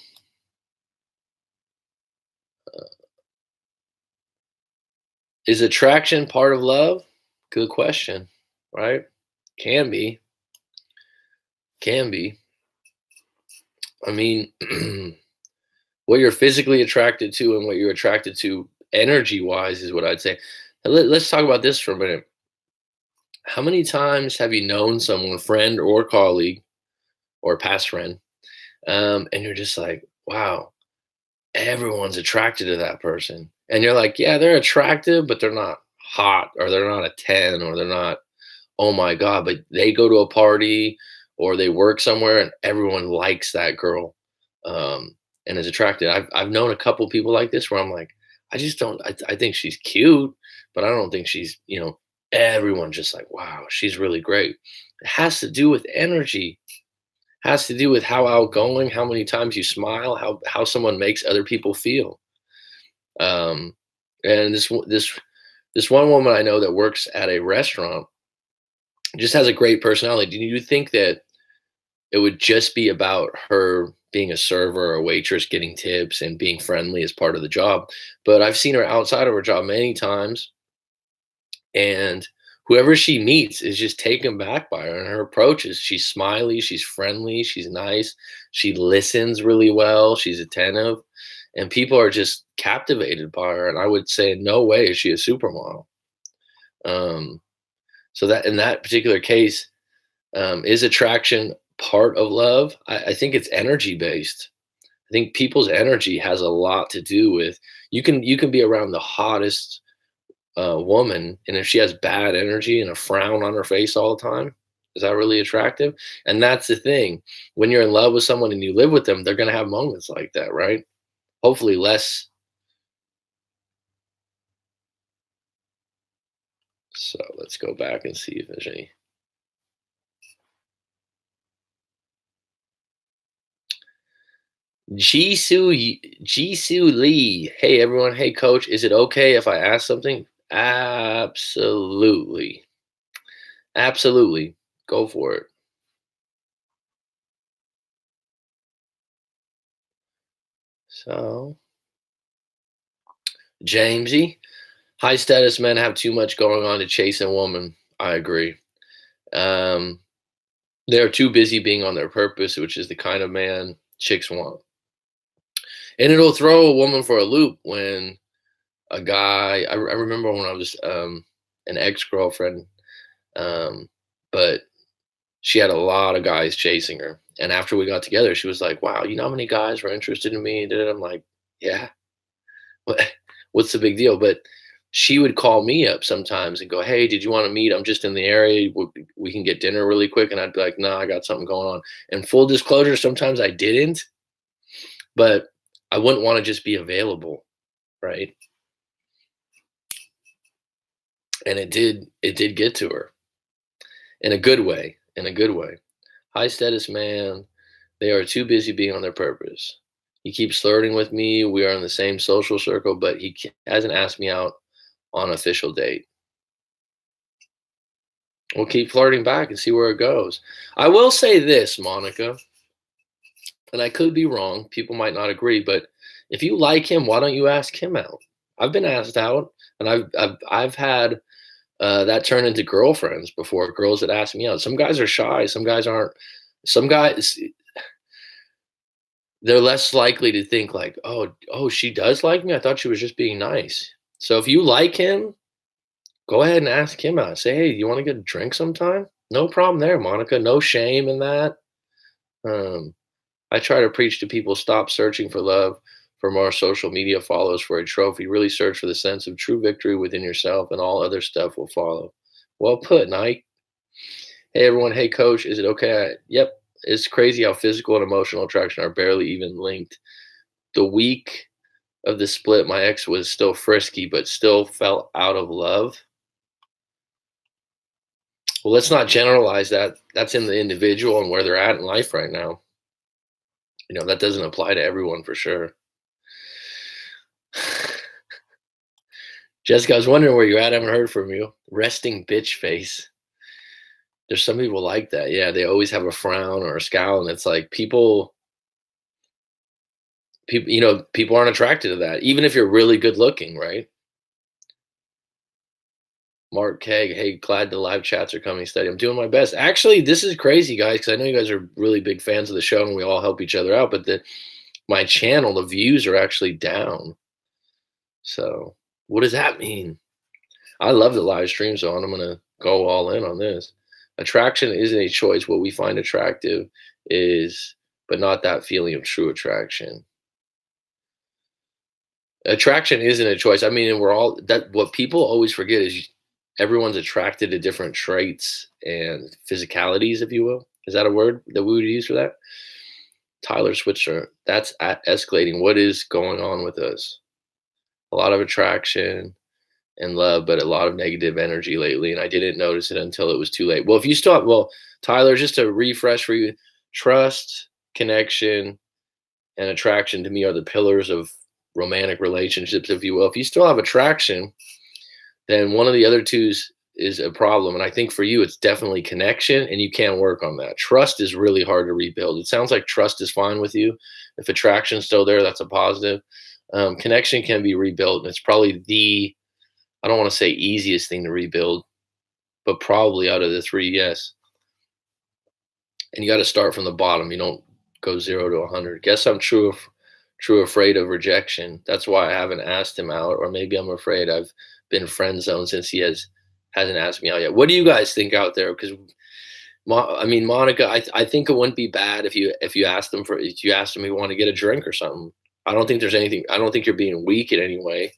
Is attraction part of love? Good question, right? Can be. Can be. I mean, what you're physically attracted to and what you're attracted to energy wise is what I'd say. Let's talk about this for a minute. How many times have you known someone, friend or colleague or past friend, and you're just like, wow, everyone's attracted to that person. And you're like, yeah, they're attractive, but they're not hot or they're not a 10 or they're not, oh my God, but they go to a party or they work somewhere and everyone likes that girl, and is attracted. I've known a couple people like this where I'm like, I just don't, I think she's cute, but I don't think she's, everyone's just like, wow, she's really great. It has to do with energy, has to do with how outgoing, how many times you smile, how someone makes other people feel. Um, and this one woman I know that works at a restaurant just has a great personality. Do you think that it would just be about her being a server or a waitress, getting tips and being friendly as part of the job? But I've seen her outside of her job many times, and whoever she meets is just taken back by her and her approach is she's smiley, she's friendly, she's nice, she listens really well, she's attentive, and people are just captivated by her. And I would say, no way is she a supermodel. Um, so that in that particular case, is attraction part of love? I think it's energy based. I think people's energy has a lot to do with you can be around the hottest woman, and if she has bad energy and a frown on her face all the time, is that really attractive? And that's the thing. When you're in love with someone and you live with them, they're gonna have moments like that, right? Hopefully less. So let's go back and see if there's any. Jisoo Lee. Hey everyone. Hey coach. Is it okay if I ask something? Absolutely. Absolutely. Go for it. So, Jamesy, high status men have too much going on to chase a woman. I agree. Um, they're too busy being on their purpose, which is the kind of man chicks want. And it'll throw a woman for a loop when a guy, I remember when I was an ex girlfriend, um, but she had a lot of guys chasing her. And after we got together, she was like, wow, you know how many guys were interested in me? I'm like, yeah, what, what's the big deal? But she would call me up sometimes and go, hey, did you want to meet? I'm just in the area. We can get dinner really quick. And I'd be like, no, I got something going on. And full disclosure, sometimes I didn't, but I wouldn't want to just be available. Right. And it did get to her in a good way, in a good way. High status man, they are too busy being on their purpose. He keeps flirting with me. We are in the same social circle, but hasn't asked me out on an official date. We'll keep flirting back and see where it goes. I will say this, Monica, and I could be wrong. People might not agree, but if you like him, why don't you ask him out? I've been asked out, and I've had that turn into girlfriends before. Girls that ask me out. Some guys are shy. Some guys aren't. Some guys, they're less likely to think like, oh, she does like me. I thought she was just being nice. So if you like him, go ahead and ask him out. Say, hey, you want to get a drink sometime? No problem there, Monica. No shame in that. Um, I try to preach to people, stop searching for love from our social media follows for a trophy. Really search for the sense of true victory within yourself, and all other stuff will follow. Well put, Nike. Hey, everyone. Hey, coach. Is it okay? Yep. It's crazy how physical and emotional attraction are barely even linked. The week of the split, my ex was still frisky, but still felt out of love. Well, let's not generalize that. That's in the individual and where they're at in life right now. That doesn't apply to everyone for sure. Jessica, I was wondering where you're at. I haven't heard from you. Resting bitch face. There's some people like that. Yeah, they always have a frown or a scowl, and it's like people aren't attracted to that, even if you're really good looking, right? Mark Keg, hey, glad the live chats are coming steady. I'm doing my best. Actually, this is crazy, guys, because I know you guys are really big fans of the show and we all help each other out, but my channel, the views are actually down. So what does that mean? I love the live stream, so I'm gonna go all in on this. Attraction isn't a choice. What we find attractive is, but not that feeling of true attraction. Attraction isn't a choice. I mean, and we're all that. What people always forget is everyone's attracted to different traits and physicalities, if you will. Is that a word that we would use for that? Tyler Switzer, that's escalating. What is going on with us? A lot of attraction and love, but a lot of negative energy lately. And I didn't notice it until it was too late. Well, if you still have, well, Tyler, just to refresh for you, trust, connection, and attraction to me are the pillars of romantic relationships, if you will. If you still have attraction, then one of the other twos is a problem. And I think for you, it's definitely connection, and you can work on that. Trust is really hard to rebuild. It sounds like trust is fine with you. If attraction's still there, that's a positive. Connection can be rebuilt, and it's probably I don't want to say easiest thing to rebuild, but probably out of the three, yes. And you got to start from the bottom. You don't go 0 to 100. Guess I'm true true afraid of rejection. That's why I haven't asked him out, or maybe I'm afraid I've been friend zoned since hasn't asked me out yet. What do you guys think out there? Because I mean, Monica, I think it wouldn't be bad if you asked them if you asked them if you want to get a drink or something. I don't think there's anything. I don't think you're being weak in any way.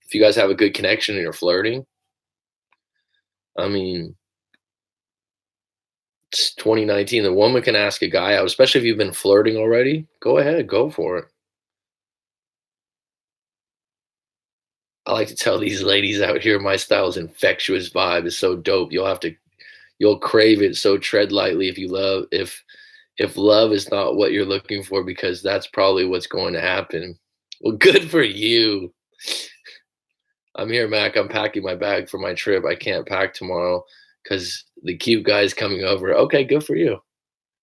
If you guys have a good connection and you're flirting, I mean, it's 2019. The woman can ask a guy out, especially if you've been flirting already. Go ahead, go for it. I like to tell these ladies out here, my style is infectious vibe. Is so dope. You'll crave it. So tread lightly if love is not what you're looking for, because that's probably what's going to happen. Well, good for you. I'm here, Mac. I'm packing my bag for my trip. I can't pack tomorrow because the cute guy's coming over. Okay, good for you.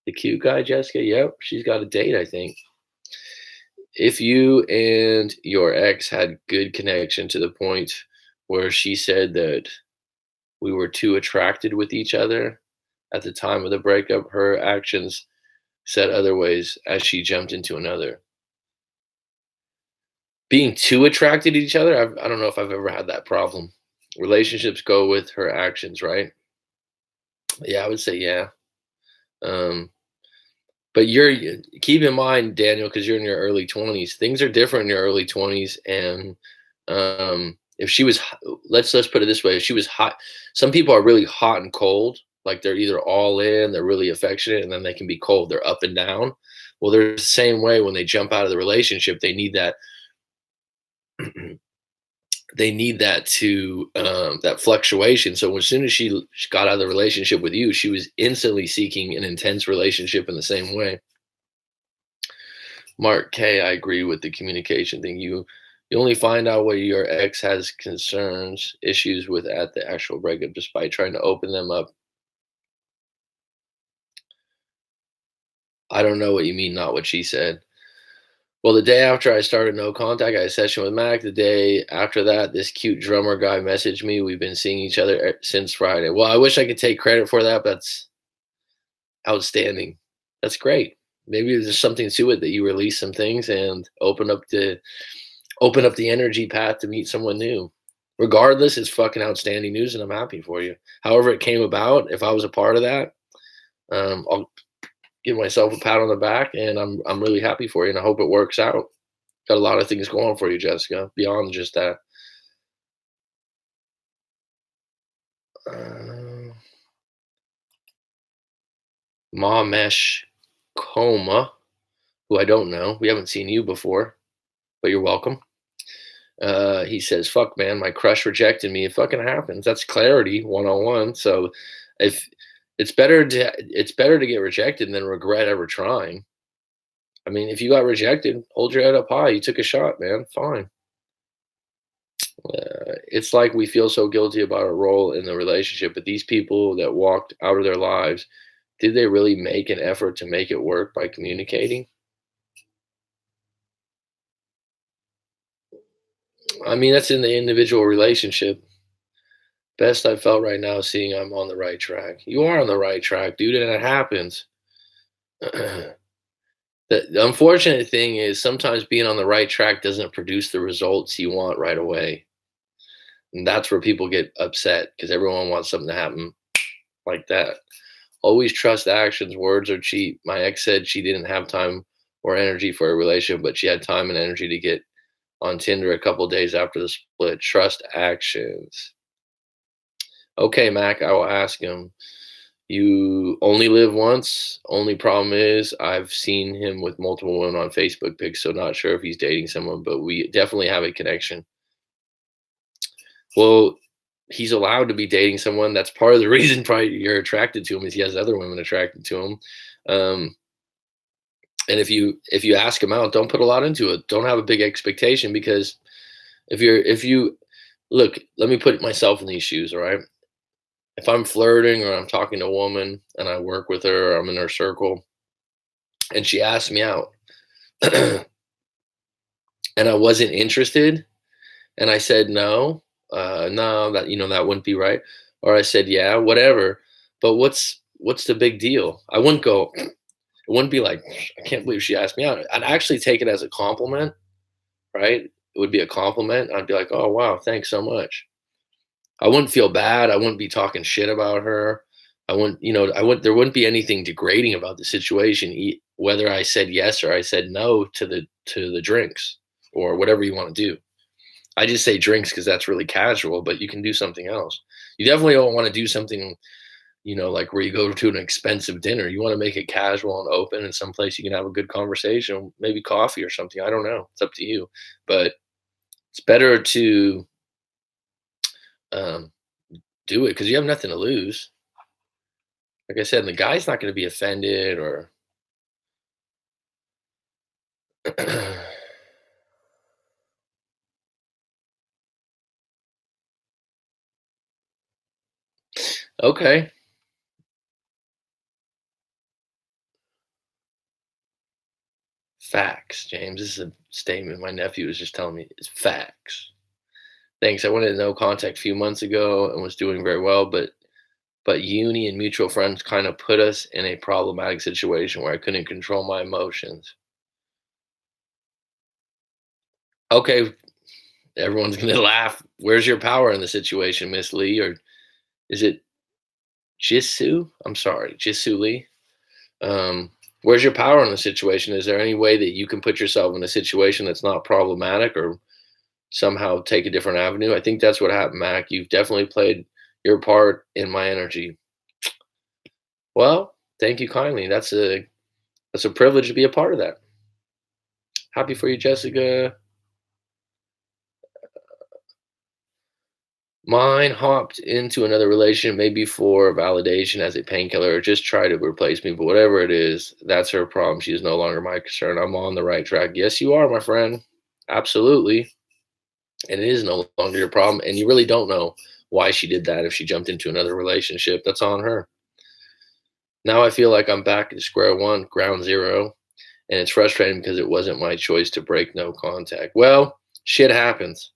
The cute guy, Jessica. Yep, she's got a date, I think. If you and your ex had good connection to the point where she said that we were too attracted with each other at the time of the breakup, her actions said other ways as she jumped into another. Being too attracted to each other, I don't know if I've ever had that problem. Relationships go with her actions, right? Yeah, I would say yeah. Um, but keep in mind, Daniel, because you're in your early 20s. Things are different in your early 20s, and if she was, let's put it this way: if she was hot, some people are really hot and cold. Like they're either all in, they're really affectionate, and then they can be cold. They're up and down. Well, they're the same way when they jump out of the relationship. They need that. They need that to that fluctuation. So as soon as she got out of the relationship with you, she was instantly seeking an intense relationship in the same way. Mark K, I agree with the communication thing. You only find out what your ex has concerns, issues with at the actual breakup, just by trying to open them up. I don't know what you mean, not what she said. Well, the day after I started No Contact, I had a session with Mac. The day after that, this cute drummer guy messaged me. We've been seeing each other since Friday. Well, I wish I could take credit for that, but that's outstanding. That's great. Maybe there's something to it that you release some things and open up the energy path to meet someone new. Regardless, it's fucking outstanding news, and I'm happy for you. However it came about, if I was a part of that, I'll give myself a pat on the back, and I'm really happy for you, and I hope it works out. Got a lot of things going for you, Jessica, beyond just that. Mamesh Coma, who I don't know. We haven't seen you before, but you're welcome. He says, "Fuck, man, my crush rejected me." It fucking happens. That's clarity 101. So, if it's better to get rejected than regret ever trying. I mean, if you got rejected, hold your head up high. You took a shot, man. Fine. It's like we feel so guilty about our role in the relationship, but these people that walked out of their lives, did they really make an effort to make it work by communicating? I mean, that's in the individual relationship. Best I felt right now is seeing I'm on the right track. You are on the right track, dude, and it happens. The unfortunate thing is sometimes being on the right track doesn't produce the results you want right away. And that's where people get upset because everyone wants something to happen like that. Always trust actions. Words are cheap. My ex said she didn't have time or energy for a relationship, but she had time and energy to get on Tinder a couple days after the split. Trust actions. Okay, Mac, I will ask him. You only live once. Only problem is I've seen him with multiple women on Facebook pics, so not sure if he's dating someone, but we definitely have a connection. Well, he's allowed to be dating someone. That's part of the reason probably you're attracted to him is he has other women attracted to him. And if you ask him out, don't put a lot into it. Don't have a big expectation, because if you look, let me put myself in these shoes, all right? If I'm flirting or I'm talking to a woman and I work with her, or I'm in her circle, and she asks me out, and I wasn't interested, and I said no, no, that wouldn't be right, or I said yeah, whatever. But what's the big deal? I wouldn't go. It wouldn't be like, I can't believe she asked me out. I'd actually take it as a compliment, right? It would be a compliment. I'd be like, oh, wow, thanks so much. I wouldn't feel bad. I wouldn't be talking shit about her. I wouldn't, there wouldn't be anything degrading about the situation, whether I said yes or I said no to the drinks or whatever you want to do. I just say drinks because that's really casual, but you can do something else. You definitely don't want to do something, like where you go to an expensive dinner. You want to make it casual and open and someplace you can have a good conversation, maybe coffee or something. I don't know. It's up to you. But it's better to um, do it because you have nothing to lose. Like I said, the guy's not going to be offended or. Okay. Facts, James. This is a statement my nephew was just telling me. It's facts. Thanks. I went into no contact a few months ago and was doing very well, but uni and mutual friends kind of put us in a problematic situation where I couldn't control my emotions. Okay, everyone's gonna laugh. Where's your power in the situation, Miss Lee? Or is it Jisoo? I'm sorry, Jisoo Lee. Where's your power in the situation? Is there any way that you can put yourself in a situation that's not problematic or somehow take a different avenue? I think that's what happened, Mac. You've definitely played your part in my energy. Well, thank you kindly. That's a privilege to be a part of that. Happy for you, Jessica. Mine hopped into another relationship, maybe for validation as a painkiller, or just try to replace me. But whatever it is, that's her problem. She is no longer my concern. I'm on the right track. Yes, you are, my friend. Absolutely. And it is no longer your problem. And you really don't know why she did that if she jumped into another relationship. That's on her. Now I feel like I'm back at square one, ground zero. And it's frustrating because it wasn't my choice to break no contact. Well, shit happens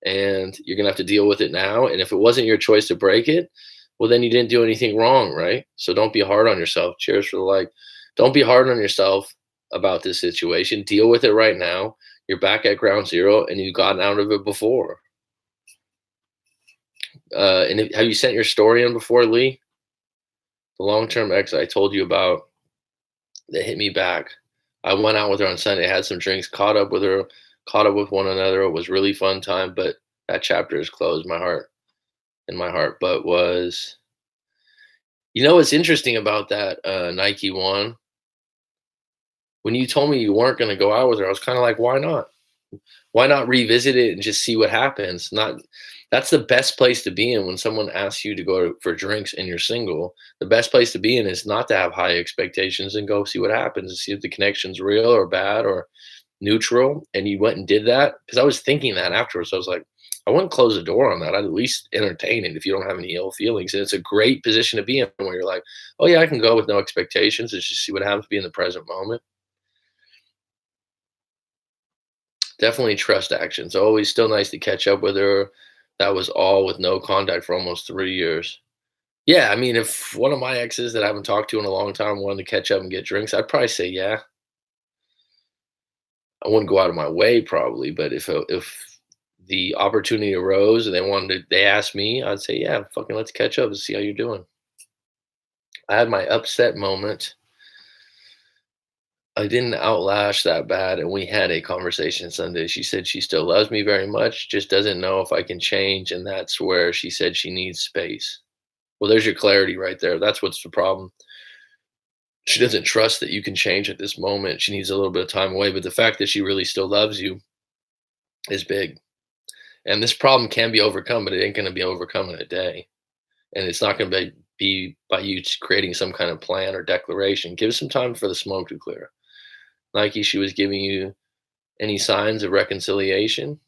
and you're going to have to deal with it now. And if it wasn't your choice to break it, well, then you didn't do anything wrong, right? So don't be hard on yourself. Cheers for the like. Don't be hard on yourself about this situation. Deal with it right now. You're back at ground zero and you've gotten out of it before. Have you sent your story in before, Lee? The long-term ex I told you about that hit me back. I went out with her on Sunday, had some drinks, caught up with her, caught up with one another. It was really fun time, but that chapter is closed. My heart. But what's interesting about that Nike one? When you told me you weren't going to go out with her, I was kind of like, why not? Why not revisit it and just see what happens? That's the best place to be in when someone asks you to go for drinks and you're single. The best place to be in is not to have high expectations and go see what happens and see if the connection's real or bad or neutral. And you went and did that because I was thinking that afterwards. I was like, I wouldn't close the door on that. I'd at least entertain it if you don't have any ill feelings. And it's a great position to be in where you're like, oh yeah, I can go with no expectations and just see what happens, be in the present moment. Definitely trust actions. Always still nice to catch up with her. That was all with no contact for almost 3 years. Yeah, I mean, if one of my exes that I haven't talked to in a long time wanted to catch up and get drinks, I'd probably say yeah. I wouldn't go out of my way probably, but if the opportunity arose and they asked me, I'd say yeah, fucking let's catch up and see how you're doing. I had my upset moment. I didn't outlash that bad, and we had a conversation Sunday. She said she still loves me very much, just doesn't know if I can change, and that's where she said she needs space. Well, there's your clarity right there. That's what's the problem. She doesn't trust that you can change at this moment. She needs a little bit of time away, but the fact that she really still loves you is big. And this problem can be overcome, but it ain't going to be overcome in a day. And it's not going to be by you creating some kind of plan or declaration. Give some time for the smoke to clear. Nike, she was giving you any signs of reconciliation,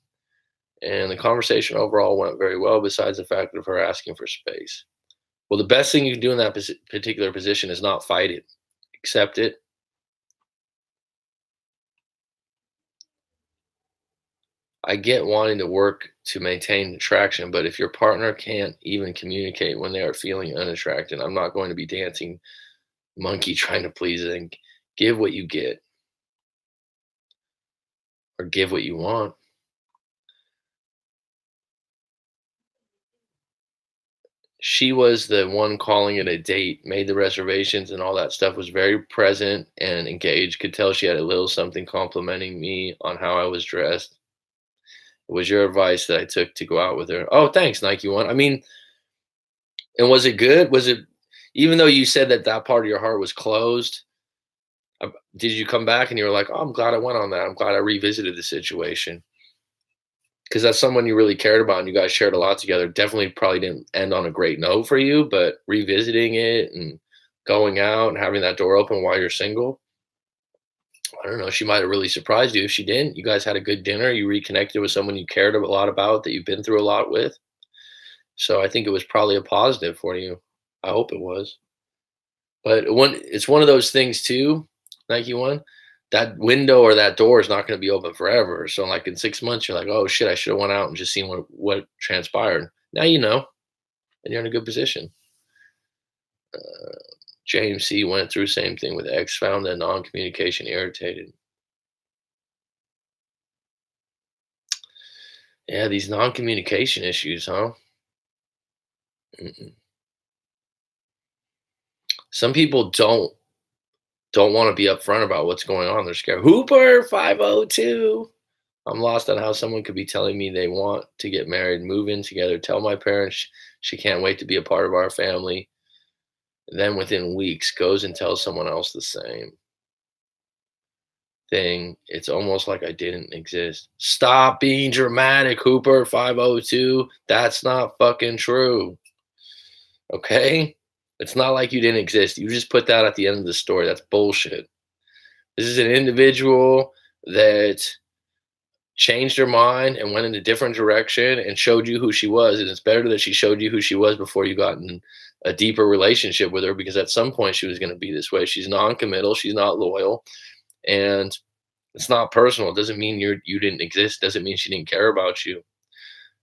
and the conversation overall went very well, besides the fact of her asking for space. Well, the best thing you can do in that particular position is not fight it, accept it. I get wanting to work to maintain attraction, but if your partner can't even communicate when they are feeling unattracted, I'm not going to be dancing monkey trying to please them. Give what you get or give what you want. She was the one calling it a date, made the reservations and all that stuff, was very present and engaged, could tell she had a little something complimenting me on how I was dressed. It was your advice that I took to go out with her. Oh, thanks, Nike One. I mean, and was it good? Was it, even though you said that that part of your heart was closed, did you come back and you were like, "Oh, I'm glad I went on that. I'm glad I revisited the situation." Because that's someone you really cared about and you guys shared a lot together. Definitely probably didn't end on a great note for you, but revisiting it and going out and having that door open while you're single, I don't know. She might have really surprised you if she didn't. You guys had a good dinner. You reconnected with someone you cared a lot about that you've been through a lot with. So I think it was probably a positive for you. I hope it was. But it's one of those things too, Nike One. That window or that door is not going to be open forever. So like in 6 months, you're like, oh shit, I should have went out and just seen what transpired. Now you know, and you're in a good position. James C went through same thing with X, found that non-communication irritated. Yeah, these non-communication issues, huh? Mm-mm. Some people don't want to be upfront about what's going on. They're scared. Hooper 502. I'm lost on how someone could be telling me they want to get married, move in together, tell my parents she can't wait to be a part of our family, then within weeks goes and tells someone else the same thing. It's almost like I didn't exist. Stop being dramatic, Hooper 502. That's not fucking true. Okay? It's not like you didn't exist. You just put that at the end of the story. That's bullshit. This is an individual that changed her mind and went in a different direction and showed you who she was. And it's better that she showed you who she was before you got in a deeper relationship with her, because at some point she was going to be this way. She's non-committal. She's not loyal. And it's not personal. It doesn't mean you didn't exist. Doesn't mean she didn't care about you.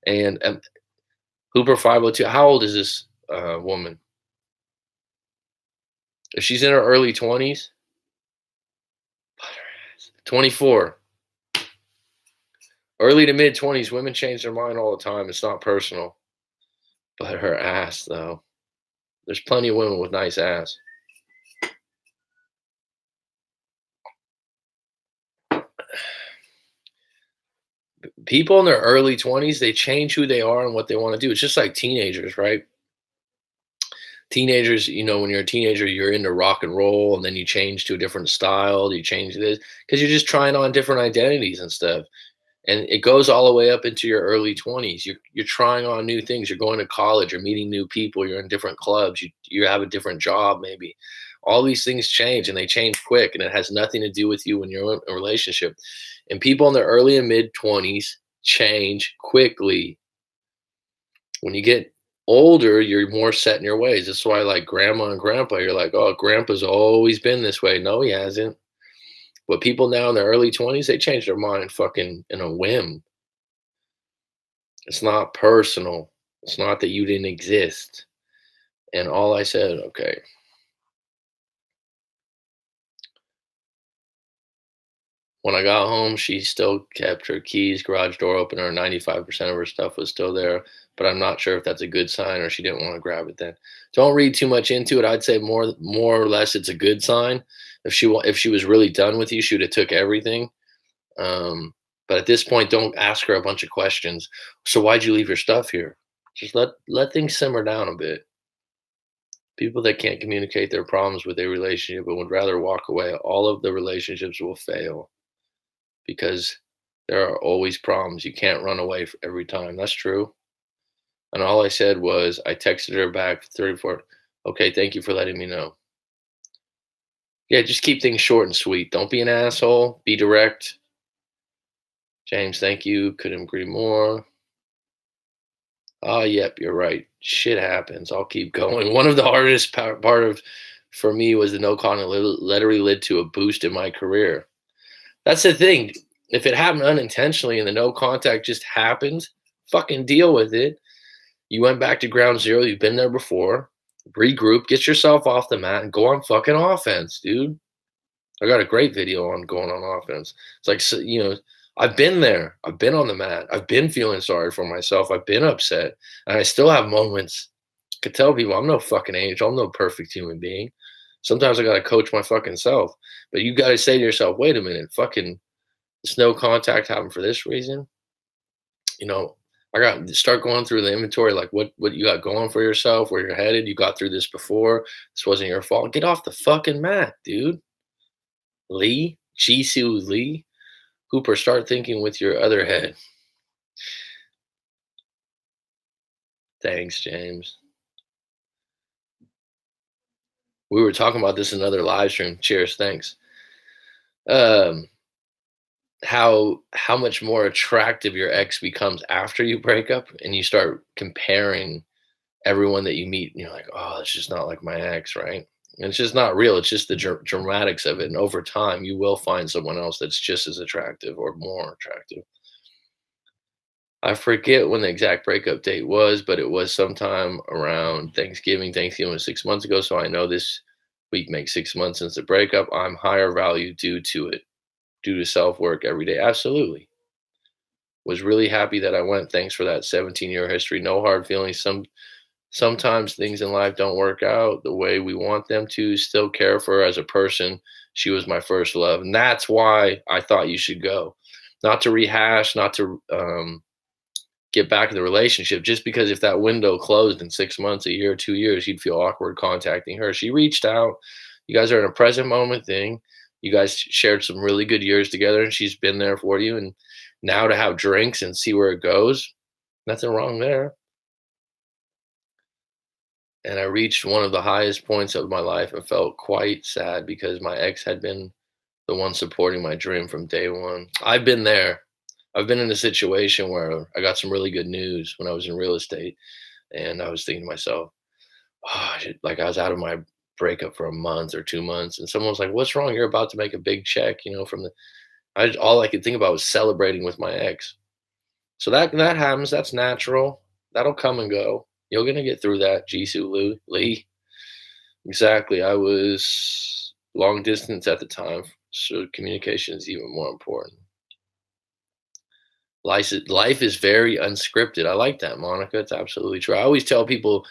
And Hooper 502, how old is this woman? If she's in her early 20s, 24, early to mid 20s, women change their mind all the time. It's not personal. But her ass, though. There's plenty of women with nice ass. People in their early 20s, they change who they are and what they want to do. It's just like teenagers, right? Teenagers, when you're a teenager, you're into rock and roll, and then you change to a different style. You change this because you're just trying on different identities and stuff. And it goes all the way up into your early 20s. You're trying on new things. You're going to college. You're meeting new people. You're in different clubs. You have a different job, maybe. All these things change, and they change quick, and it has nothing to do with you when you're in a relationship. And people in their early and mid 20s change quickly. When you get older, you're more set in your ways. That's why, like grandma and grandpa, you're like, oh, grandpa's always been this way. No, he hasn't. But people now in their early 20s, they change their mind fucking in a whim. It's not personal. It's not that you didn't exist. And all I said, okay. When I got home, she still kept her keys, garage door opener, 95% of her stuff was still there. But I'm not sure if that's a good sign or she didn't want to grab it then. Don't read too much into it. I'd say more or less it's a good sign. If she was really done with you, she would have took everything. But at this point, don't ask her a bunch of questions. So why'd you leave your stuff here? Just let things simmer down a bit. People that can't communicate their problems with a relationship but would rather walk away, all of the relationships will fail because there are always problems. You can't run away every time. That's true. And all I said was, I texted her back 34. Okay, thank you for letting me know. Yeah, just keep things short and sweet. Don't be an asshole. Be direct. James, thank you. Couldn't agree more. Oh, yep, you're right. Shit happens. I'll keep going. One of the hardest part of for me was the no contact literally led to a boost in my career. That's the thing. If it happened unintentionally and the no contact just happened, fucking deal with it. You went back to ground zero. You've been there before. Regroup, get yourself off the mat, and go on fucking offense, dude. I got a great video on going on offense. It's like, I've been there. I've been on the mat. I've been feeling sorry for myself. I've been upset, and I still have moments. I could tell people I'm no fucking angel. I'm no perfect human being. Sometimes I gotta coach my fucking self. But you gotta say to yourself, wait a minute, fucking this no contact happened for this reason. You know, I got to start going through the inventory, like what you got going for yourself, where you're headed. You got through this before. This wasn't your fault. Get off the fucking mat, dude. Lee, Jisoo Lee, Hooper, start thinking with your other head. Thanks, James. We were talking about this in another live stream. Cheers, thanks. Um, how much more attractive your ex becomes after you break up, and you start comparing everyone that you meet, and you're like, oh, it's just not like my ex, right? And it's just not real. It's just the dramatics of it. And over time, you will find someone else that's just as attractive or more attractive. I forget when the exact breakup date was, but it was sometime around Thanksgiving. Thanksgiving was 6 months ago. So I know this week makes 6 months since the breakup. I'm higher value due to it, due to self work every day. Absolutely. Was really happy that I went. Thanks for that 17-year history. No hard feelings. Sometimes things in life don't work out the way we want them to. Still care for her as a person. She was my first love. And that's why I thought you should go. Not to rehash, not to get back in the relationship, just because if that window closed in 6 months, a year, 2 years, you'd feel awkward contacting her. She reached out. You guys are in a present moment thing. You guys shared some really good years together, and she's been there for you. And now to have drinks and see where it goes, nothing wrong there. And I reached one of the highest points of my life and felt quite sad because my ex had been the one supporting my dream from day one. I've been there. I've been in a situation where I got some really good news when I was in real estate, and I was thinking to myself, oh, like I was out of my breakup for a month or 2 months, and someone was like, "What's wrong? You're about to make a big check." From the, all I could think about was celebrating with my ex. So that happens. That's natural. That'll come and go. You're gonna get through that, Jisoo Lee. Exactly. I was long distance at the time, so communication is even more important. Life is very unscripted. I like that, Monica. It's absolutely true. I always tell people,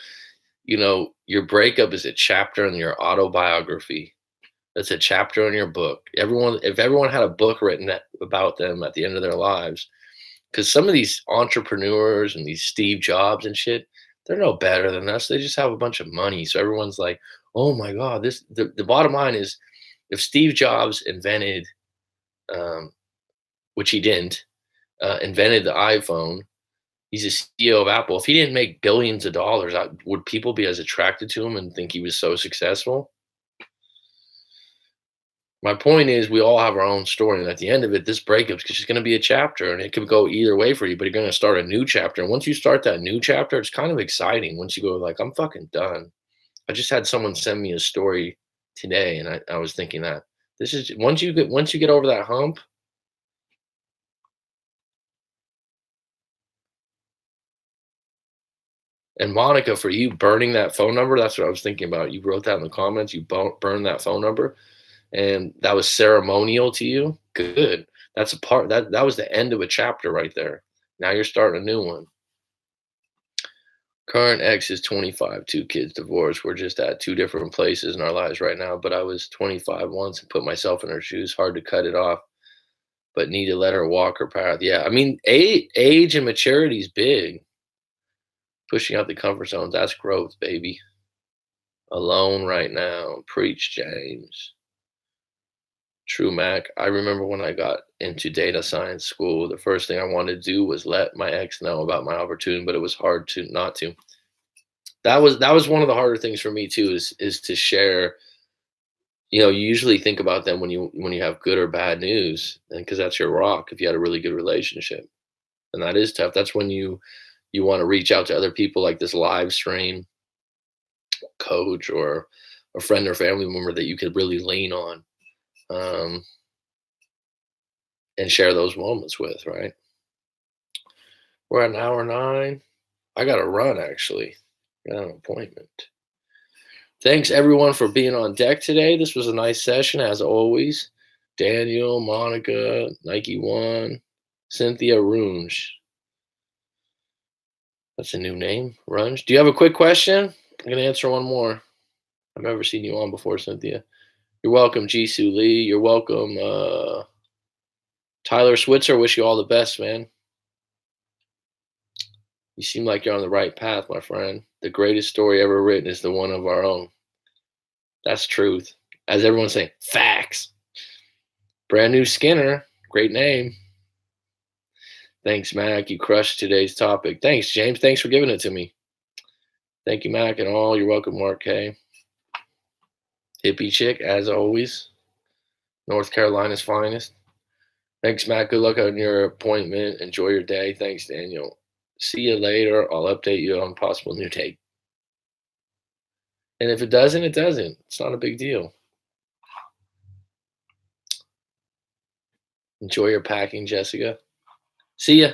your breakup is a chapter in your autobiography. That's a chapter in your book. If everyone had a book written about them at the end of their lives, because some of these entrepreneurs and these Steve Jobs and shit, they're no better than us. They just have a bunch of money. So everyone's like, oh my God, the bottom line is if Steve Jobs invented, um, which he didn't, invented the iPhone, he's a CEO of Apple. If he didn't make billions of dollars, would people be as attracted to him and think he was so successful? My point is, we all have our own story, and at the end of it, this breakup is just going to be a chapter, and it could go either way for you. But you're going to start a new chapter, and once you start that new chapter, it's kind of exciting. Once you go, like, I'm fucking done. I just had someone send me a story today, and I was thinking that this is once you get over that hump. And Monica, for you burning that phone number, that's what I was thinking about. You wrote that in the comments. You burned that phone number, and that was ceremonial to you. Good. That's a part that was the end of a chapter right there. Now you're starting a new one. Current ex is 25, 2 kids, divorced. We're just at two different places in our lives right now. But I was 25 once and put myself in her shoes. Hard to cut it off, but need to let her walk her path. Yeah, I mean, age and maturity is big. Pushing out the comfort zones, that's growth, baby. Alone right now. Preach, James. True, Mac. I remember when I got into data science school, the first thing I wanted to do was let my ex know about my opportunity, but it was hard to not to. That was one of the harder things for me too, is to share. You usually think about them when you have good or bad news, and because that's your rock if you had a really good relationship. And that is tough. That's when you want to reach out to other people like this live stream coach or a friend or family member that you could really lean on, um, and share those moments with, right? We're at an hour 9. I got to run, actually. I got an appointment. Thanks everyone for being on deck today. This was a nice session as always. Daniel, Monica, Nike One, Cynthia Runge. That's a new name, Runge. Do you have a quick question? I'm gonna answer one more. I've never seen you on before, Cynthia. You're welcome, Jisoo Lee. You're welcome, Tyler Switzer. Wish you all the best, man. You seem like you're on the right path, my friend. The greatest story ever written is the one of our own. That's truth. As everyone's saying, facts. Brand new Skinner. Great name. Thanks, Mac. You crushed today's topic. Thanks, James. Thanks for giving it to me. Thank you, Mac, and all. You're welcome, Mark K. Hippie chick, as always. North Carolina's finest. Thanks, Mac. Good luck on your appointment. Enjoy your day. Thanks, Daniel. See you later. I'll update you on possible new date. And if it doesn't, it doesn't. It's not a big deal. Enjoy your packing, Jessica. See ya.